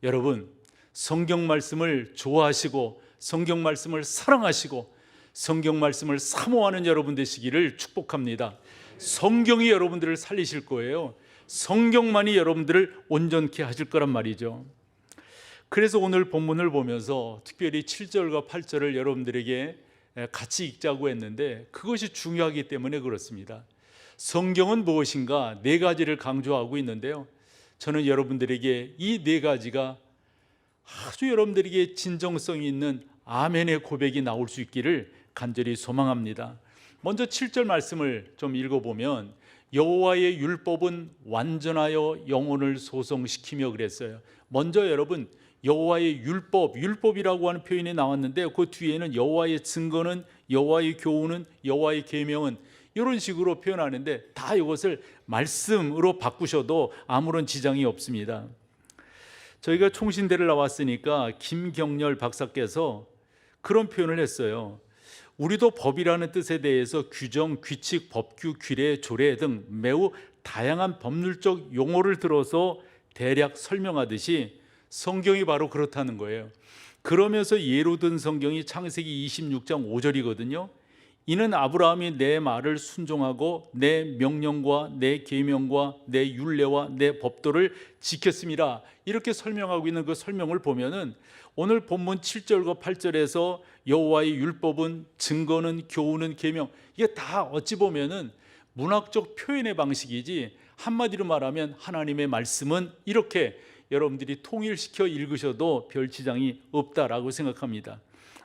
여러분, 성경 말씀을 좋아하시고 성경 말씀을 사랑하시고 성경 말씀을 사모하는 여러분 되시기를 축복합니다. 성경이 여러분들을 살리실 거예요. 성경만이 여러분들을 온전케 하실 거란 말이죠. 그래서 오늘 본문을 보면서 특별히 7절과 8절을 여러분들에게 같이 읽자고 했는데, 그것이 중요하기 때문에 그렇습니다. 성경은 무엇인가? 네 가지를 강조하고 있는데요, 저는 여러분들에게 이 네 가지가 아주 여러분들에게 진정성이 있는 아멘의 고백이 나올 수 있기를 간절히 소망합니다. 먼저 7절 말씀을 좀 읽어보면, 여호와의 율법은 완전하여 영혼을 소성시키며 그랬어요. 먼저 여러분, 여호와의 율법이라고 하는 표현이 나왔는데, 그 뒤에는 여호와의 증거는, 여호와의 교훈은, 여호와의 계명은, 이런 식으로 표현하는데 다 이것을 말씀으로 바꾸셔도 아무런 지장이 없습니다. 저희가 총신대를 나왔으니까 김경렬 박사께서 그런 표현을 했어요. 우리도 법이라는 뜻에 대해서 규정, 규칙, 법규, 규례, 조례 등 매우 다양한 법률적 용어를 들어서 대략 설명하듯이 성경이 바로 그렇다는 거예요. 그러면서 예로 든 성경이 창세기 26장 5절이거든요. 이는 아브라함이 내 말을 순종하고 내 명령과 내 계명과 내 율례와 내 법도를 지켰습니다. 이렇게 설명하고 있는 그 설명을 보면은 오늘 본문 7절과 8절에서 여호와의 율법은, 증거는, 교훈은, 계명, 이게 다 어찌 보면은 문학적 표현의 방식이지, 한마디로 말하면 하나님의 말씀은 이렇게 여러분들이 통일시켜 읽으셔도 별 지장이 없다라고 생각합니다.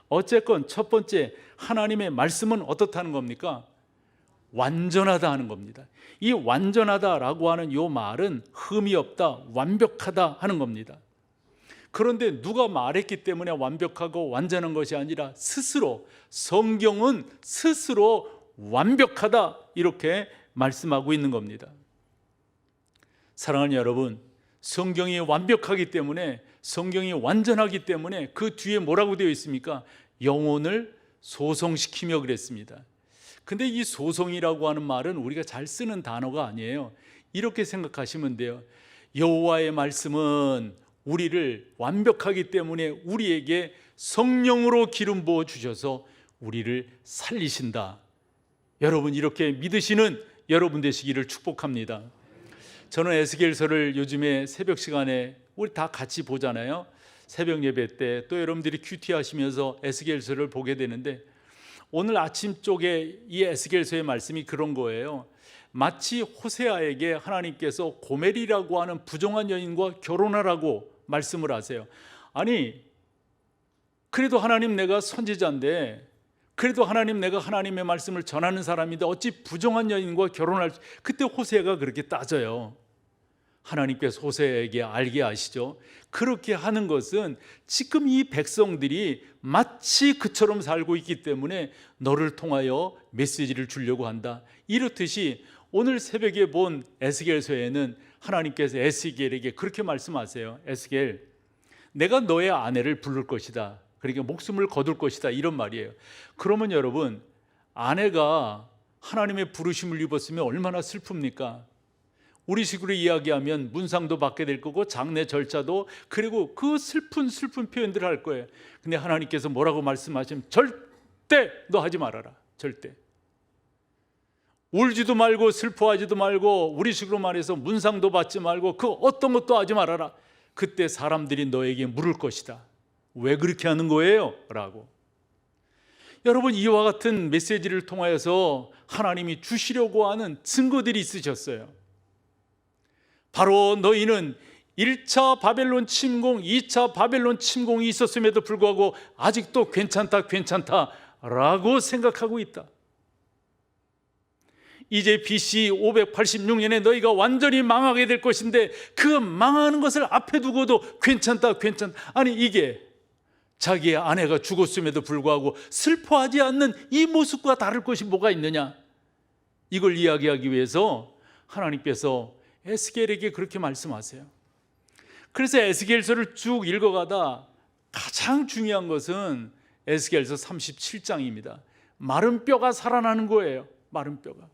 어쨌건 첫 번째, 하나님의 말씀은 어떻다는 겁니까? 완전하다 하는 겁니다. 이 완전하다라고 하는 이 말은 흠이 없다, 완벽하다 하는 겁니다. 그런데 누가 말했기 때문에 완벽하고 완전한 것이 아니라 스스로, 성경은 스스로 완벽하다 이렇게 말씀하고 있는 겁니다. 사랑하는 여러분, 성경이 완벽하기 때문에, 성경이 완전하기 때문에 그 뒤에 뭐라고 되어 있습니까? 영혼을 소송시키며 그랬습니다. 근데 이 소송이라고 하는 말은 우리가 잘 쓰는 단어가 아니에요. 이렇게 생각하시면 돼요. 여호와의 말씀은 우리를 완벽하기 때문에 우리에게 성령으로 기름 부어 주셔서 우리를 살리신다. 여러분, 이렇게 믿으시는 여러분 되시기를 축복합니다. 저는 에스겔서를 요즘에 새벽 시간에 우리 다 같이 보잖아요. 새벽 예배 때 또 여러분들이 큐티 하시면서 에스겔서를 보게 되는데, 오늘 아침 쪽에 이 에스겔서의 말씀이 그런 거예요. 마치 호세아에게 하나님께서 고멜이라고 하는 부정한 여인과 결혼하라고 말씀을 하세요. 아니, 그래도 하나님, 내가 선지자인데, 그래도 하나님, 내가 하나님의 말씀을 전하는 사람인데 어찌 부정한 여인과 결혼할 수... 그때 호세아가 그렇게 따져요. 하나님께서 호세아에게 알게 하시죠. 그렇게 하는 것은 지금 이 백성들이 마치 그처럼 살고 있기 때문에 너를 통하여 메시지를 주려고 한다. 이렇듯이 오늘 새벽에 본 에스겔서에는 하나님께서 에스겔에게 그렇게 말씀하세요. 에스겔, 내가 너의 아내를 부를 것이다. 그러니까 목숨을 거둘 것이다, 이런 말이에요. 그러면 여러분, 아내가 하나님의 부르심을 입었으면 얼마나 슬픕니까? 우리 식으로 이야기하면 문상도 받게 될 거고 장례 절차도, 그리고 그 슬픈 표현들을 할 거예요. 근데 하나님께서 뭐라고 말씀하시면 절대 너 하지 말아라. 절대. 울지도 말고 슬퍼하지도 말고, 우리 식으로 말해서 문상도 받지 말고 그 어떤 것도 하지 말아라. 그때 사람들이 너에게 물을 것이다. 왜 그렇게 하는 거예요? 라고. 여러분, 이와 같은 메시지를 통하여서 하나님이 주시려고 하는 증거들이 있으셨어요. 바로 너희는 1차 바벨론 침공, 2차 바벨론 침공이 있었음에도 불구하고 아직도 괜찮다 라고 생각하고 있다. 이제 BC 586년에 너희가 완전히 망하게 될 것인데 그 망하는 것을 앞에 두고도 괜찮다. 아니, 이게 자기의 아내가 죽었음에도 불구하고 슬퍼하지 않는 이 모습과 다를 것이 뭐가 있느냐? 이걸 이야기하기 위해서 하나님께서 에스겔에게 그렇게 말씀하세요. 그래서 에스겔서를 쭉 읽어가다 가장 중요한 것은 에스겔서 37장입니다. 마른 뼈가 살아나는 거예요. 마른 뼈가.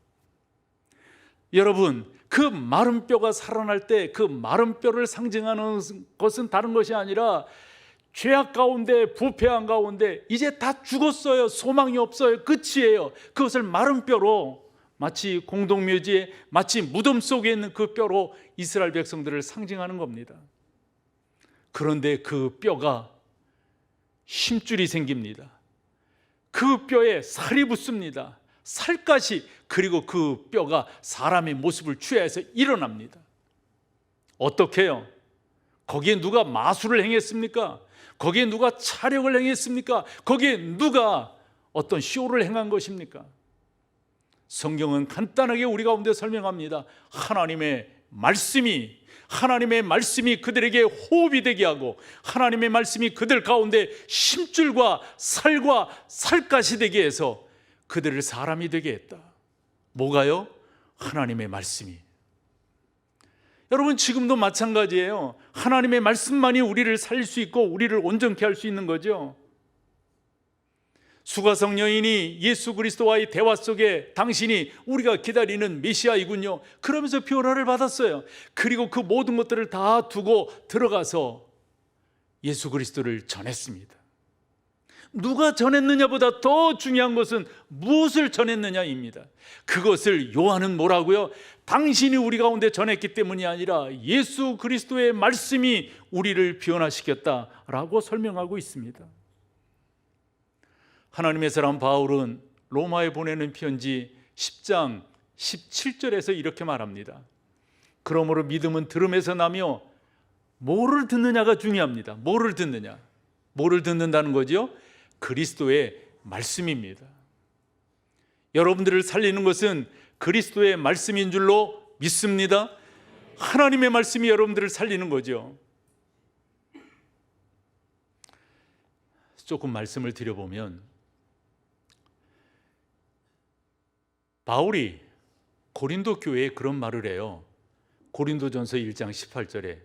여러분, 그 마른 뼈가 살아날 때 그 마른 뼈를 상징하는 것은 다른 것이 아니라 죄악 가운데, 부패한 가운데 이제 다 죽었어요. 소망이 없어요. 끝이에요. 그것을 마른 뼈로, 마치 공동묘지에, 마치 무덤 속에 있는 그 뼈로 이스라엘 백성들을 상징하는 겁니다. 그런데 그 뼈가 힘줄이 생깁니다. 그 뼈에 살이 붙습니다. 살갗이, 그리고 그 뼈가 사람의 모습을 취해서 일어납니다. 어떻게 해요? 거기에 누가 마술을 행했습니까? 거기에 누가 차력을 행했습니까? 거기에 누가 어떤 쇼를 행한 것입니까? 성경은 간단하게 우리 가운데 설명합니다. 하나님의 말씀이 그들에게 호흡이 되게 하고, 하나님의 말씀이 그들 가운데 힘줄과 살과 살갗이 되게 해서 그들을 사람이 되게 했다. 뭐가요? 하나님의 말씀이. 여러분, 지금도 마찬가지예요. 하나님의 말씀만이 우리를 살릴 수 있고 우리를 온전케 할 수 있는 거죠. 수가성 여인이 예수 그리스도와의 대화 속에 당신이 우리가 기다리는 메시아이군요, 그러면서 변화를 받았어요. 그리고 그 모든 것들을 다 두고 들어가서 예수 그리스도를 전했습니다. 누가 전했느냐보다 더 중요한 것은 무엇을 전했느냐입니다. 그것을 요한은 뭐라고요? 당신이 우리 가운데 전했기 때문이 아니라 예수 그리스도의 말씀이 우리를 변화시켰다라고 설명하고 있습니다. 하나님의 사람 바울은 로마에 보내는 편지 10장 17절에서 이렇게 말합니다. 그러므로 믿음은 들음에서 나며 뭐를 듣느냐가 중요합니다. 뭐를 듣는다는 거죠? 그리스도의 말씀입니다. 여러분들을 살리는 것은 그리스도의 말씀인 줄로 믿습니다. 하나님의 말씀이 여러분들을 살리는 거죠. 조금 말씀을 드려보면, 바울이 고린도 교회에 그런 말을 해요. 고린도전서 1장 18절에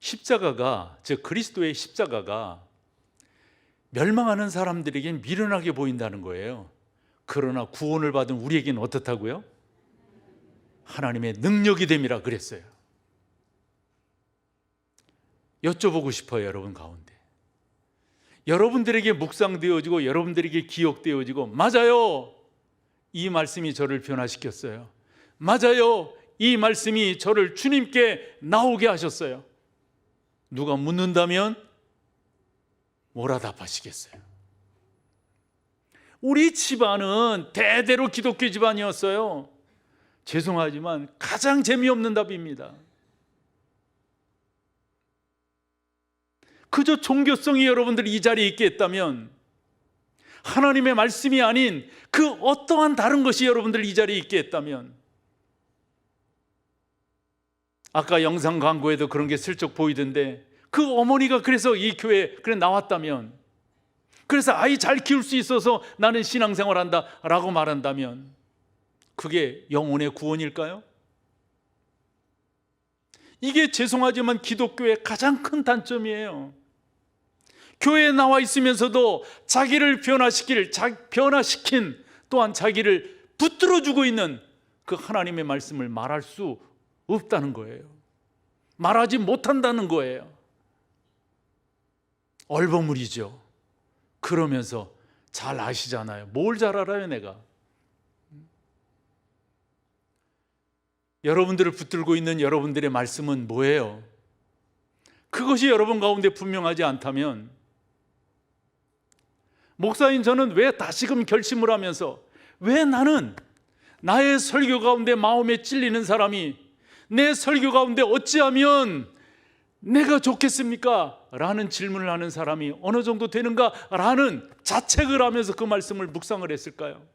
십자가가, 즉 그리스도의 십자가가 멸망하는 사람들에겐 미련하게 보인다는 거예요. 그러나 구원을 받은 우리에게는 어떻다고요? 하나님의 능력이 됨이라 그랬어요. 여쭤보고 싶어요, 여러분 가운데. 여러분들에게 묵상되어지고 여러분들에게 기억되어지고, 맞아요, 이 말씀이 저를 변화시켰어요. 맞아요, 이 말씀이 저를 주님께 나오게 하셨어요. 누가 묻는다면 뭐라 답하시겠어요? 우리 집안은 대대로 기독교 집안이었어요. 죄송하지만 가장 재미없는 답입니다. 그저 종교성이 여러분들이 이 자리에 있게 했다면, 하나님의 말씀이 아닌 그 어떠한 다른 것이 여러분들 이 자리에 있게 했다면, 아까 영상 광고에도 그런 게 슬쩍 보이던데, 그 어머니가 그래서 이 교회에 그래 나왔다면, 그래서 아이 잘 키울 수 있어서 나는 신앙생활 한다 라고 말한다면, 그게 영혼의 구원일까요? 이게 죄송하지만 기독교의 가장 큰 단점이에요. 교회에 나와 있으면서도 자기를 변화시킨, 또한 자기를 붙들어주고 있는 그 하나님의 말씀을 말할 수 없다는 거예요. 말하지 못한다는 거예요. 얼버무리죠. 그러면서 잘 아시잖아요. 뭘 잘 알아요, 내가? 여러분들을 붙들고 있는 여러분들의 말씀은 뭐예요? 그것이 여러분 가운데 분명하지 않다면, 목사인 저는 왜 다시금 결심을 하면서, 왜 나는 나의 설교 가운데 마음에 찔리는 사람이 내 설교 가운데 어찌하면 내가 좋겠습니까? 라는 질문을 하는 사람이 어느 정도 되는가? 라는 자책을 하면서 그 말씀을 묵상을 했을까요?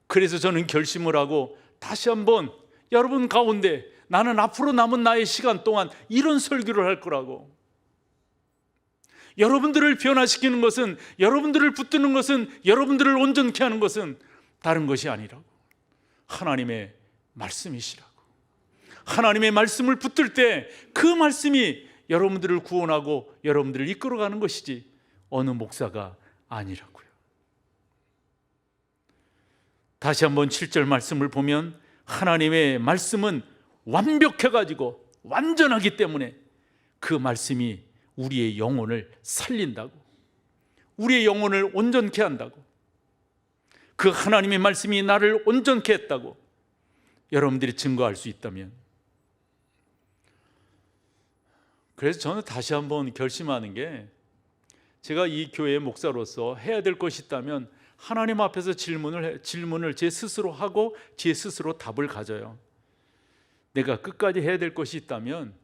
그래서 저는 결심을 하고 다시 한번 여러분 가운데, 나는 앞으로 남은 나의 시간 동안 이런 설교를 할 거라고. 여러분들을 변화시키는 것은, 여러분들을 붙드는 것은, 여러분들을 온전케 하는 것은 다른 것이 아니라고. 하나님의 말씀이시라고. 하나님의 말씀을 붙들 때 그 말씀이 여러분들을 구원하고 여러분들을 이끌어가는 것이지 어느 목사가 아니라고요. 다시 한번 7절 말씀을 보면, 하나님의 말씀은 완벽해가지고 완전하기 때문에 그 말씀이 우리의 영혼을 살린다고, 우리의 영혼을 온전케 한다고, 그 하나님의 말씀이 나를 온전케 했다고 여러분들이 증거할 수 있다면, 그래서 저는 다시 한번 결심하는 게, 제가 이 교회의 목사로서 해야 될 것이 있다면 하나님 앞에서 질문을 제 스스로 하고 제 스스로 답을 가져요. 내가 끝까지 해야 될 것이 있다면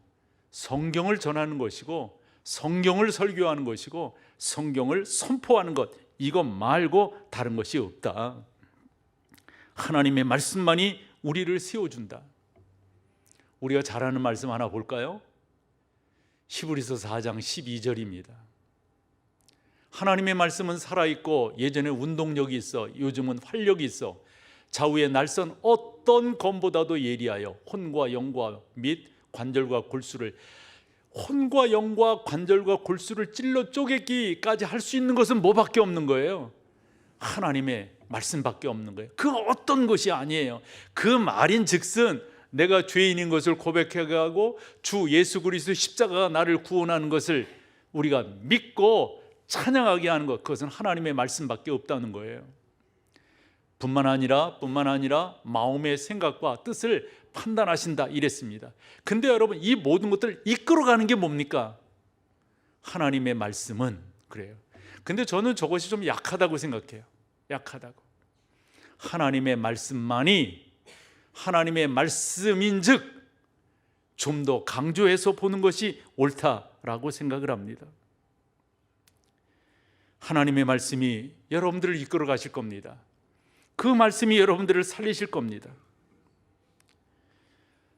성경을 전하는 것이고, 성경을 설교하는 것이고, 성경을 선포하는 것, 이것 말고 다른 것이 없다. 하나님의 말씀만이 우리를 세워준다. 우리가 잘 아는 말씀 하나 볼까요? 히브리서 4장 12절입니다. 하나님의 말씀은 살아있고 예전에 운동력이 있어, 요즘은 활력이 있어, 좌우의 날선 어떤 검보다도 예리하여 혼과 영과 및 관절과 골수를, 혼과 영과 관절과 골수를 찔러 쪼개기까지 할 수 있는 것은 뭐밖에 없는 거예요? 하나님의 말씀밖에 없는 거예요. 그 어떤 것이 아니에요. 그 말인즉슨 내가 죄인인 것을 고백하고 주 예수 그리스도 십자가가 나를 구원하는 것을 우리가 믿고 찬양하게 하는 것, 그것은 하나님의 말씀밖에 없다는 거예요. 뿐만 아니라 마음의 생각과 뜻을 판단하신다 이랬습니다. 근데 여러분, 이 모든 것들을 이끌어가는 게 뭡니까? 하나님의 말씀은 그래요. 근데 저는 저것이 좀 약하다고 생각해요. 약하다고. 하나님의 말씀만이 하나님의 말씀인즉 좀 더 강조해서 보는 것이 옳다라고 생각을 합니다. 하나님의 말씀이 여러분들을 이끌어 가실 겁니다. 그 말씀이 여러분들을 살리실 겁니다.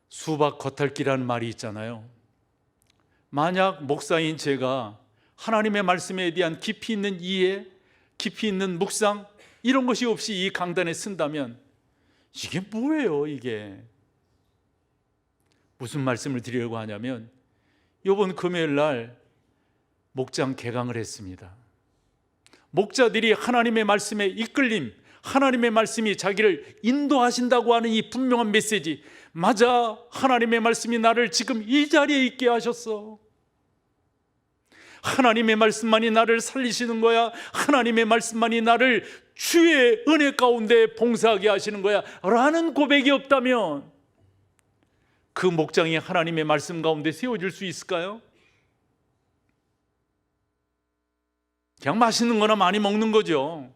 수박 겉핥기라는 말이 있잖아요. 만약 목사인 제가 하나님의 말씀에 대한 깊이 있는 이해, 깊이 있는 묵상, 이런 것이 없이 이 강단에 쓴다면 이게 뭐예요, 이게? 무슨 말씀을 드리려고 하냐면 이번 금요일 날 목장 개강을 했습니다. 목자들이 하나님의 말씀에 이끌림, 하나님의 말씀이 자기를 인도하신다고 하는 이 분명한 메시지, 맞아, 하나님의 말씀이 나를 지금 이 자리에 있게 하셨어. 하나님의 말씀만이 나를 살리시는 거야. 하나님의 말씀만이 나를 주의 은혜 가운데 봉사하게 하시는 거야 라는 고백이 없다면 그 목장이 하나님의 말씀 가운데 세워질 수 있을까요? 그냥 맛있는 거나 많이 먹는 거죠.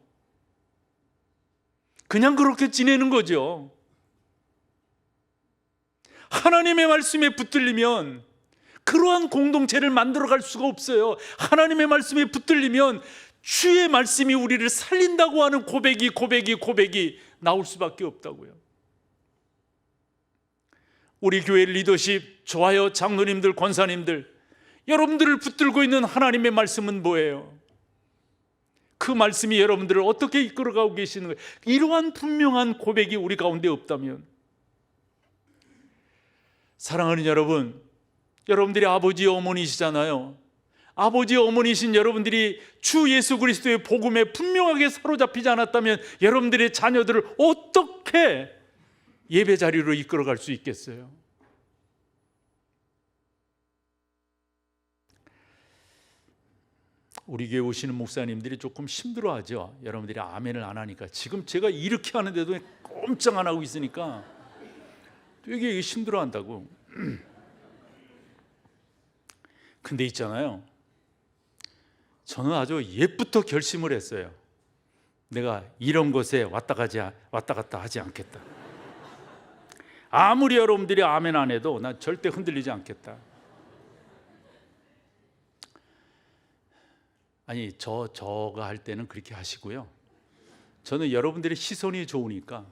그냥 그렇게 지내는 거죠. 하나님의 말씀에 붙들리면 그러한 공동체를 만들어갈 수가 없어요. 하나님의 말씀에 붙들리면 주의 말씀이 우리를 살린다고 하는 고백이 나올 수밖에 없다고요. 우리 교회 리더십, 좋아요, 장로님들, 권사님들, 여러분들을 붙들고 있는 하나님의 말씀은 뭐예요? 그 말씀이 여러분들을 어떻게 이끌어가고 계시는 거예요? 이러한 분명한 고백이 우리 가운데 없다면, 사랑하는 여러분, 여러분들이 아버지 어머니시잖아요. 아버지 어머니신 여러분들이 주 예수 그리스도의 복음에 분명하게 사로잡히지 않았다면 여러분들의 자녀들을 어떻게 예배 자리로 이끌어갈 수 있겠어요? 우리 교회 오시는 목사님들이 조금 힘들어하죠. 여러분들이 아멘을 안 하니까. 지금 제가 이렇게 하는데도 꼼짝 안 하고 있으니까 되게 힘들어한다고. 근데 있잖아요, 저는 아주 옛부터 결심을 했어요. 내가 이런 곳에 왔다 갔다 하지 않겠다. 아무리 여러분들이 아멘 안 해도 난 절대 흔들리지 않겠다. 아니, 저가 할 때는 그렇게 하시고요. 저는 여러분들의 시선이 좋으니까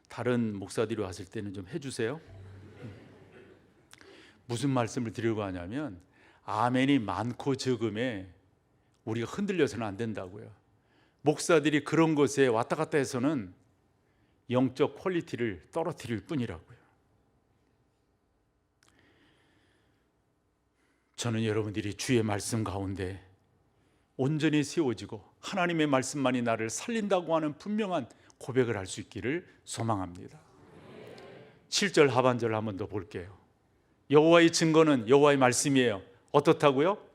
다른 목사들이 왔을 때는 좀 해주세요. 무슨 말씀을 드리려고 하냐면, 아멘이 많고 적음에 우리가 흔들려서는 안 된다고요. 목사들이 그런 곳에 왔다 갔다 해서는 영적 퀄리티를 떨어뜨릴 뿐이라고요. 저는 여러분들이 주의 말씀 가운데 온전히 세워지고 하나님의 말씀만이 나를 살린다고 하는 분명한 고백을 할 수 있기를 소망합니다. 7절 하반절 한 번 더 볼게요. 여호와의 증거는 여호와의 말씀이에요. 어떻다고요?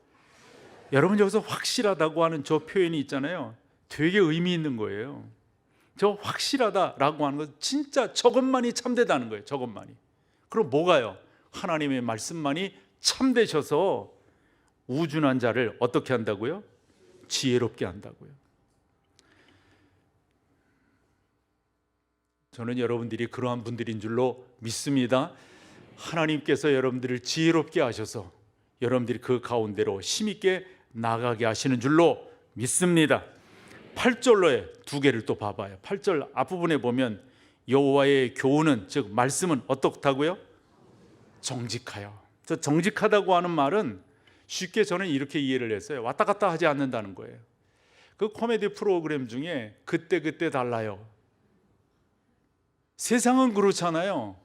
여러분, 여기서 확실하다고 하는 저 표현이 있잖아요. 되게 의미 있는 거예요. 저 확실하다라고 하는 건 진짜 저것만이 참되다는 거예요. 저것만이. 그럼 뭐가요? 하나님의 말씀만이 참되셔서 우준한 자를 어떻게 한다고요? 지혜롭게 한다고요. 저는 여러분들이 그러한 분들인 줄로 믿습니다. 하나님께서 여러분들을 지혜롭게 하셔서 여러분들이 그 가운데로 힘있게 나가게 하시는 줄로 믿습니다. 8절로에 두 개를 또 봐봐요. 8절 앞부분에 보면 여호와의 교훈은, 즉 말씀은 어떻다고요? 정직하여. 정직하다고 하는 말은 쉽게 저는 이렇게 이해를 했어요. 왔다 갔다 하지 않는다는 거예요. 그 코미디 프로그램 중에 그때 달라요. 세상은 그렇잖아요.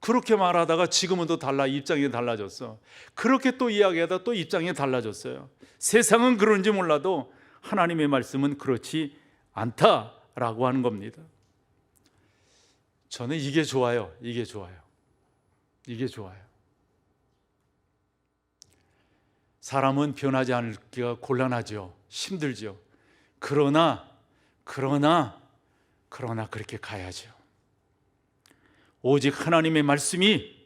그렇게 말하다가 지금은 또 달라, 입장이 달라졌어. 그렇게 또 이야기하다 또 입장이 달라졌어요. 세상은 그런지 몰라도 하나님의 말씀은 그렇지 않다라고 하는 겁니다. 저는 이게 좋아요. 이게 좋아요. 사람은 변하지 않기가 곤란하죠. 힘들죠. 그러나 그렇게 가야죠. 오직 하나님의 말씀이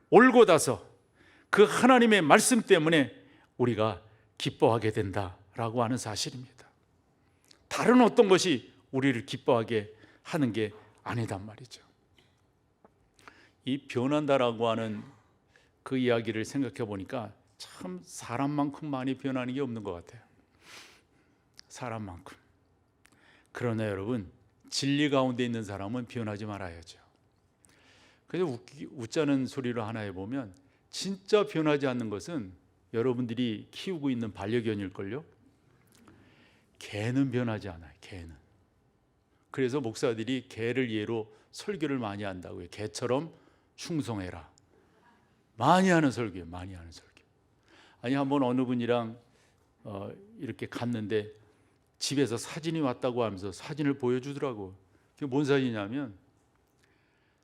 올곧아서 그 하나님의 말씀 때문에 우리가 기뻐하게 된다라고 하는 사실입니다. 다른 어떤 것이 우리를 기뻐하게 하는 게 아니단 말이죠. 이 변한다라고 하는 그 이야기를 생각해 보니까 참 사람만큼 많이 변하는 게 없는 것 같아요. 사람만큼. 그러나 여러분, 진리 가운데 있는 사람은 변하지 말아야죠. 그래서 웃자는 소리로 하나 해보면, 진짜 변하지 않는 것은 여러분들이 키우고 있는 반려견일걸요. 개는 변하지 않아요. 개는. 그래서 목사들이 개를 예로 설교를 많이 한다고요. 개처럼 충성해라. 많이 하는 설교예요. 많이 하는 설교. 아니 한번 어느 분이랑 이렇게 갔는데 집에서 사진이 왔다고 하면서 사진을 보여주더라고. 그게 뭔 사진이냐면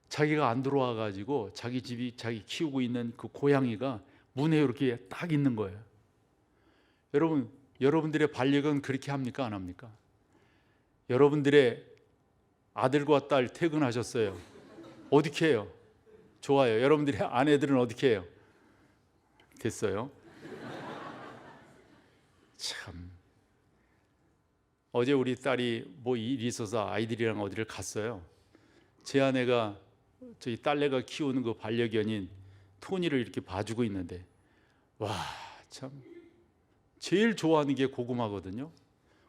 자기가 안 들어와 가지고 자기 집이 자기 키우고 있는 그 고양이가 문에 이렇게 딱 있는 거예요. 여러분들의 반려견 그렇게 합니까? 안 합니까? 여러분들의 아들과 딸 퇴근하셨어요. 어떻게 해요? 좋아요. 여러분들의 아내들은 어떻게 해요? 됐어요. 참. 어제 우리 딸이 뭐 일이 있어서 아이들이랑 어디를 갔어요. 제 아내가 저희 딸내가 키우는 그 반려견인 토니를 이렇게 봐주고 있는데, 와, 참 제일 좋아하는 게 고구마거든요.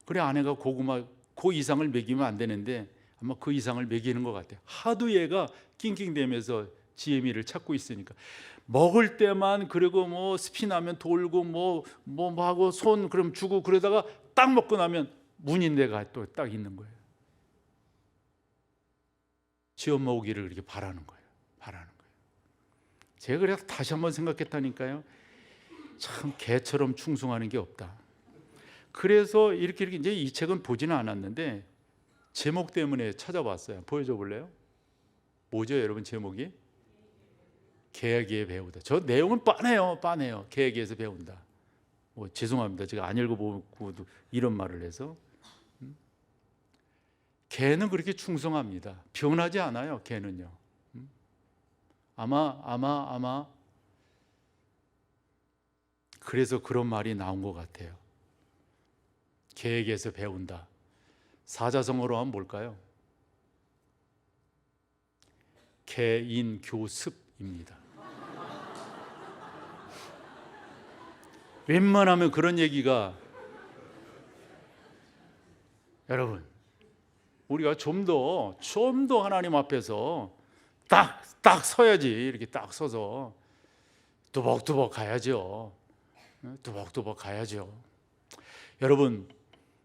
그래 아내가 고구마 그 이상을 먹이면 안 되는데 아마 그 이상을 먹이는 것 같아요. 하도 얘가 낑낑대면서 지혜미를 찾고 있으니까 먹을 때만 그리고 뭐 스피나면 돌고 뭐 하고 손 그럼 주고 그러다가 딱 먹고 나면 문인대가 또 딱 있는 거예요. 쥐어 먹기를 그렇게 바라는 거예요. 제가 그래서 다시 한번 생각했다니까요. 참 개처럼 충성하는 게 없다. 그래서 이렇게 이제 이 책은 보지는 않았는데 제목 때문에 찾아봤어요. 보여줘 볼래요? 뭐죠, 여러분 제목이? 계획에 배우다. 저 내용은 빤해요. 계획에서 배운다. 뭐 죄송합니다. 제가 안 읽어보고도 이런 말을 해서. 개는 그렇게 충성합니다. 변하지 않아요. 개는요. 아마 그래서 그런 말이 나온 것 같아요. 계획에서 배운다. 사자성어로 하면 뭘까요? 개인교습입니다. 웬만하면 그런 얘기가, 여러분 우리가 좀 더 하나님 앞에서 딱 서야지. 이렇게 딱 서서 뚜벅뚜벅 가야죠. 여러분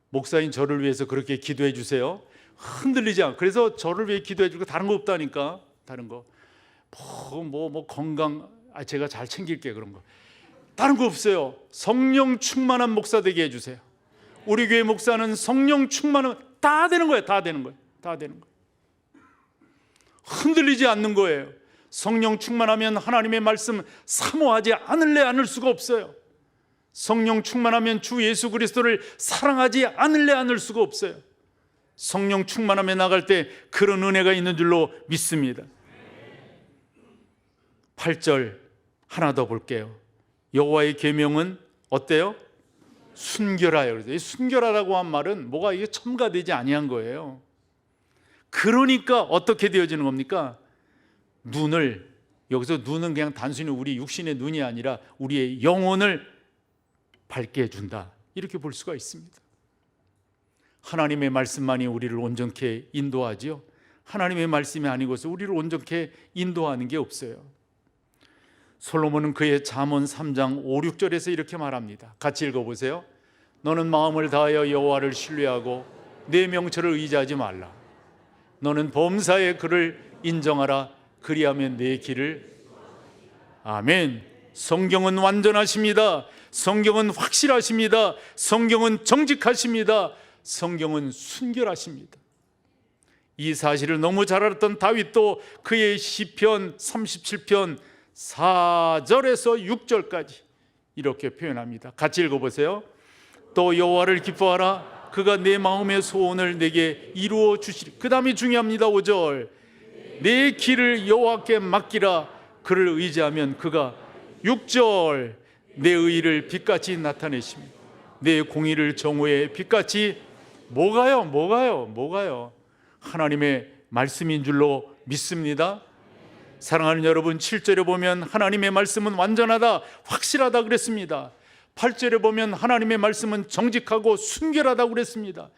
목사인 저를 위해서 그렇게 기도해 주세요. 흔들리지 않고. 그래서 저를 위해 기도해 주고 다른 거 없다니까. 다른 거 뭐 건강 제가 잘 챙길게. 그런 거 다른 거 없어요. 성령 충만한 목사 되게 해주세요. 우리 교회 목사는 성령 충만한 다 되는 거예요. 흔들리지 않는 거예요. 성령 충만하면 하나님의 말씀 사모하지 않을 수가 없어요. 성령 충만하면 주 예수 그리스도를 사랑하지 않을 수가 없어요. 성령 충만함에 나갈 때 그런 은혜가 있는 줄로 믿습니다. 8절 하나 더 볼게요. 여호와의 계명은 어때요? 순결하여. 그래서 이 순결하라고 한 말은 뭐가 이게 첨가되지 아니한 거예요. 그러니까 어떻게 되어지는 겁니까? 여기서 눈은 그냥 단순히 우리 육신의 눈이 아니라 우리의 영혼을 밝게 해준다. 이렇게 볼 수가 있습니다. 하나님의 말씀만이 우리를 온전케 인도하지요. 하나님의 말씀이 아니고서 우리를 온전케 인도하는 게 없어요. 솔로몬은 그의 잠언 3장 5, 6절에서 이렇게 말합니다. 같이 읽어보세요. 너는 마음을 다하여 여호와를 신뢰하고 내 명철을 의지하지 말라. 너는 범사의 그를 인정하라. 그리하면 내 길을. 아멘. 성경은 완전하십니다. 성경은 확실하십니다. 성경은 정직하십니다. 성경은 순결하십니다. 이 사실을 너무 잘 알았던 다윗도 그의 시편 37편 4절에서 6절까지 이렇게 표현합니다. 같이 읽어보세요. 또 여호와를 기뻐하라. 그가 내 마음의 소원을 내게 이루어 주시리. 그 다음이 중요합니다. 5절. 내 길을 여호와께 맡기라. 그를 의지하면 그가. 6절. 내 의를 빛같이 나타내십니다. 내 공의를 정오의 빛같이. 뭐가요? 하나님의 말씀인 줄로 믿습니다. 사랑하는 여러분, 7절에 보면 하나님의 말씀은 완전하다, 확실하다 그랬습니다. 8절에 보면 하나님의 말씀은 정직하고 순결하다고 그랬습니다.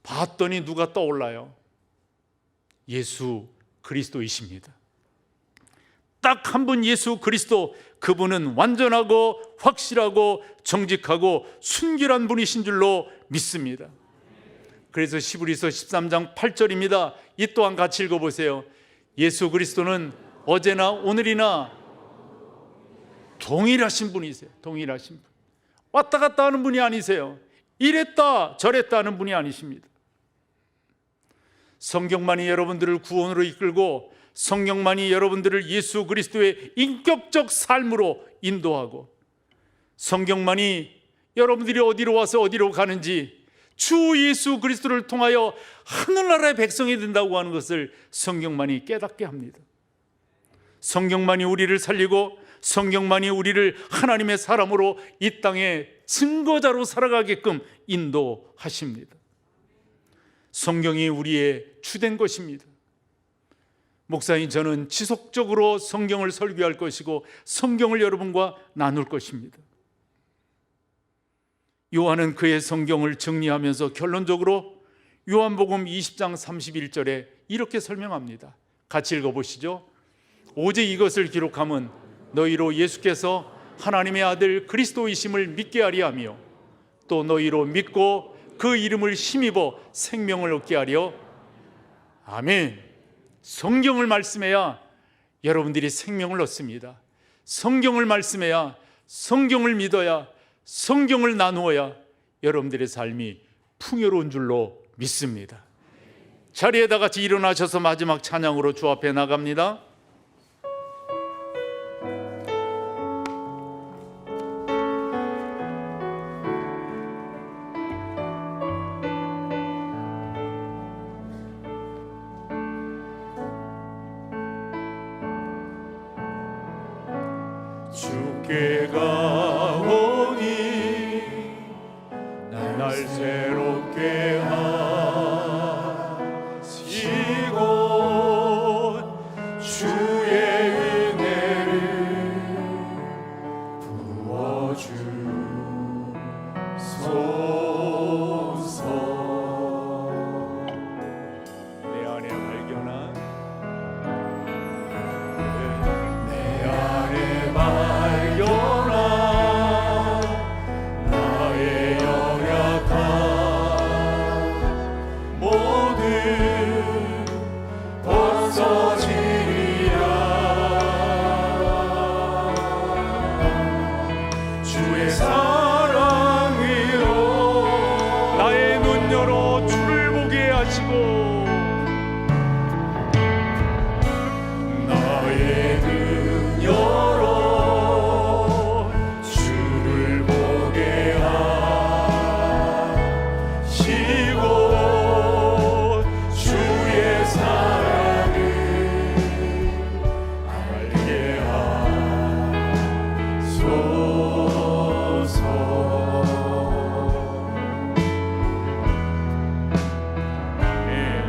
봤더니 누가 떠올라요? 예수 그리스도이십니다. 딱 한 분 예수 그리스도, 그분은 완전하고 확실하고 정직하고 순결한 분이신 줄로 믿습니다. 그래서 시브리서 13장 8절입니다. 이 또한 같이 읽어보세요. 예수 그리스도는 어제나 오늘이나 동일하신 분이세요. 동일하신 분. 왔다 갔다 하는 분이 아니세요. 이랬다 저랬다 하는 분이 아니십니다. 성경만이 여러분들을 구원으로 이끌고 성경만이 여러분들을 예수 그리스도의 인격적 삶으로 인도하고 성경만이 여러분들이 어디로 와서 어디로 가는지 주 예수 그리스도를 통하여 하늘나라의 백성이 된다고 하는 것을 성경만이 깨닫게 합니다. 성경만이 우리를 살리고 성경만이 우리를 하나님의 사람으로 이 땅에 증거자로 살아가게끔 인도하십니다. 성경이 우리의 주된 것입니다. 목사인 저는 지속적으로 성경을 설교할 것이고 성경을 여러분과 나눌 것입니다. 요한은 그의 성경을 정리하면서 결론적으로 요한복음 20장 31절에 이렇게 설명합니다. 같이 읽어보시죠. 오직 이것을 기록함은 너희로 예수께서 하나님의 아들 그리스도이심을 믿게 하려 하며 또 너희로 믿고 그 이름을 힘입어 생명을 얻게 하려. 아멘. 성경을 말씀해야 여러분들이 생명을 얻습니다. 성경을 말씀해야, 성경을 믿어야, 성경을 나누어야 여러분들의 삶이 풍요로운 줄로 믿습니다. 자리에 다 같이 일어나셔서 마지막 찬양으로 주 앞에 나갑니다. 주께 가오니 날 새롭게 하시고 주의 은혜를 부어주소서. 내 안에 발견한 내 안에 발견한 나의 연약한 모든 벗어지리라. 주의 사랑으로 나의 눈 열어 주를 보게 하시고 나의 눈 열어 주를 보게 하시고 주의 사랑을 알게 하소서. 네.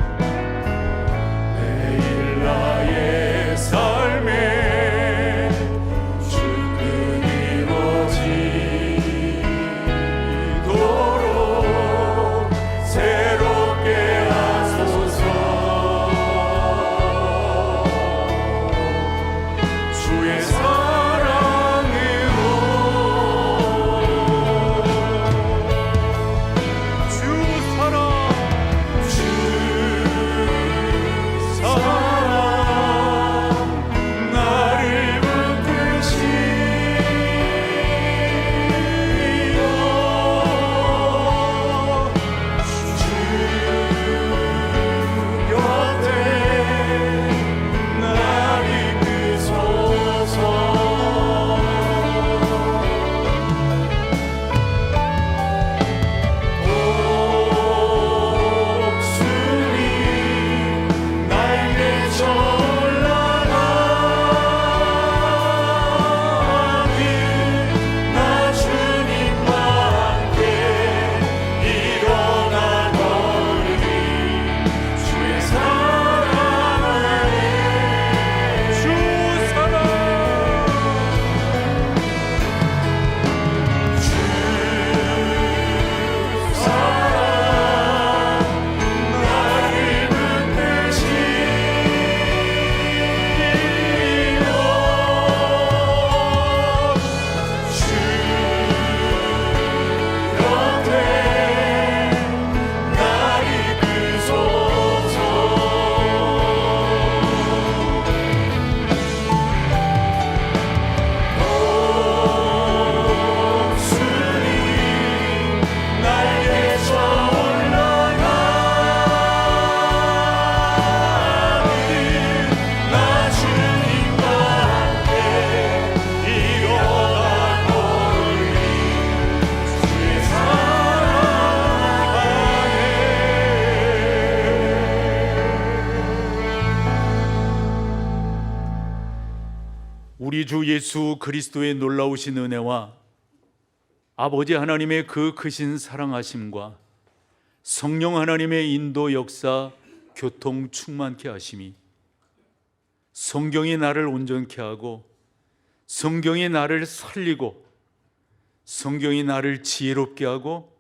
우리 주 예수 그리스도의 놀라우신 은혜와 아버지 하나님의 그 크신 사랑하심과 성령 하나님의 인도 역사 교통 충만케 하심이 성경이 나를 온전케 하고 성경이 나를 살리고 성경이 나를 지혜롭게 하고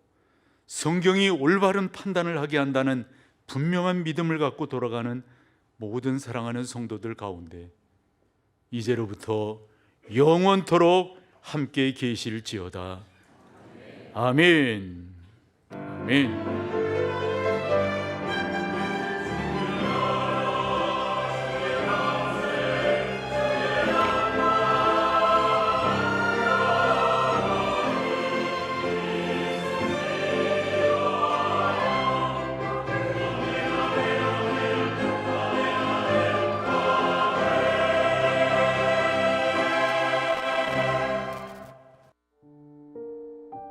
성경이 올바른 판단을 하게 한다는 분명한 믿음을 갖고 돌아가는 모든 사랑하는 성도들 가운데 이제로부터 영원토록 함께 계실지어다. 아멘. 아멘.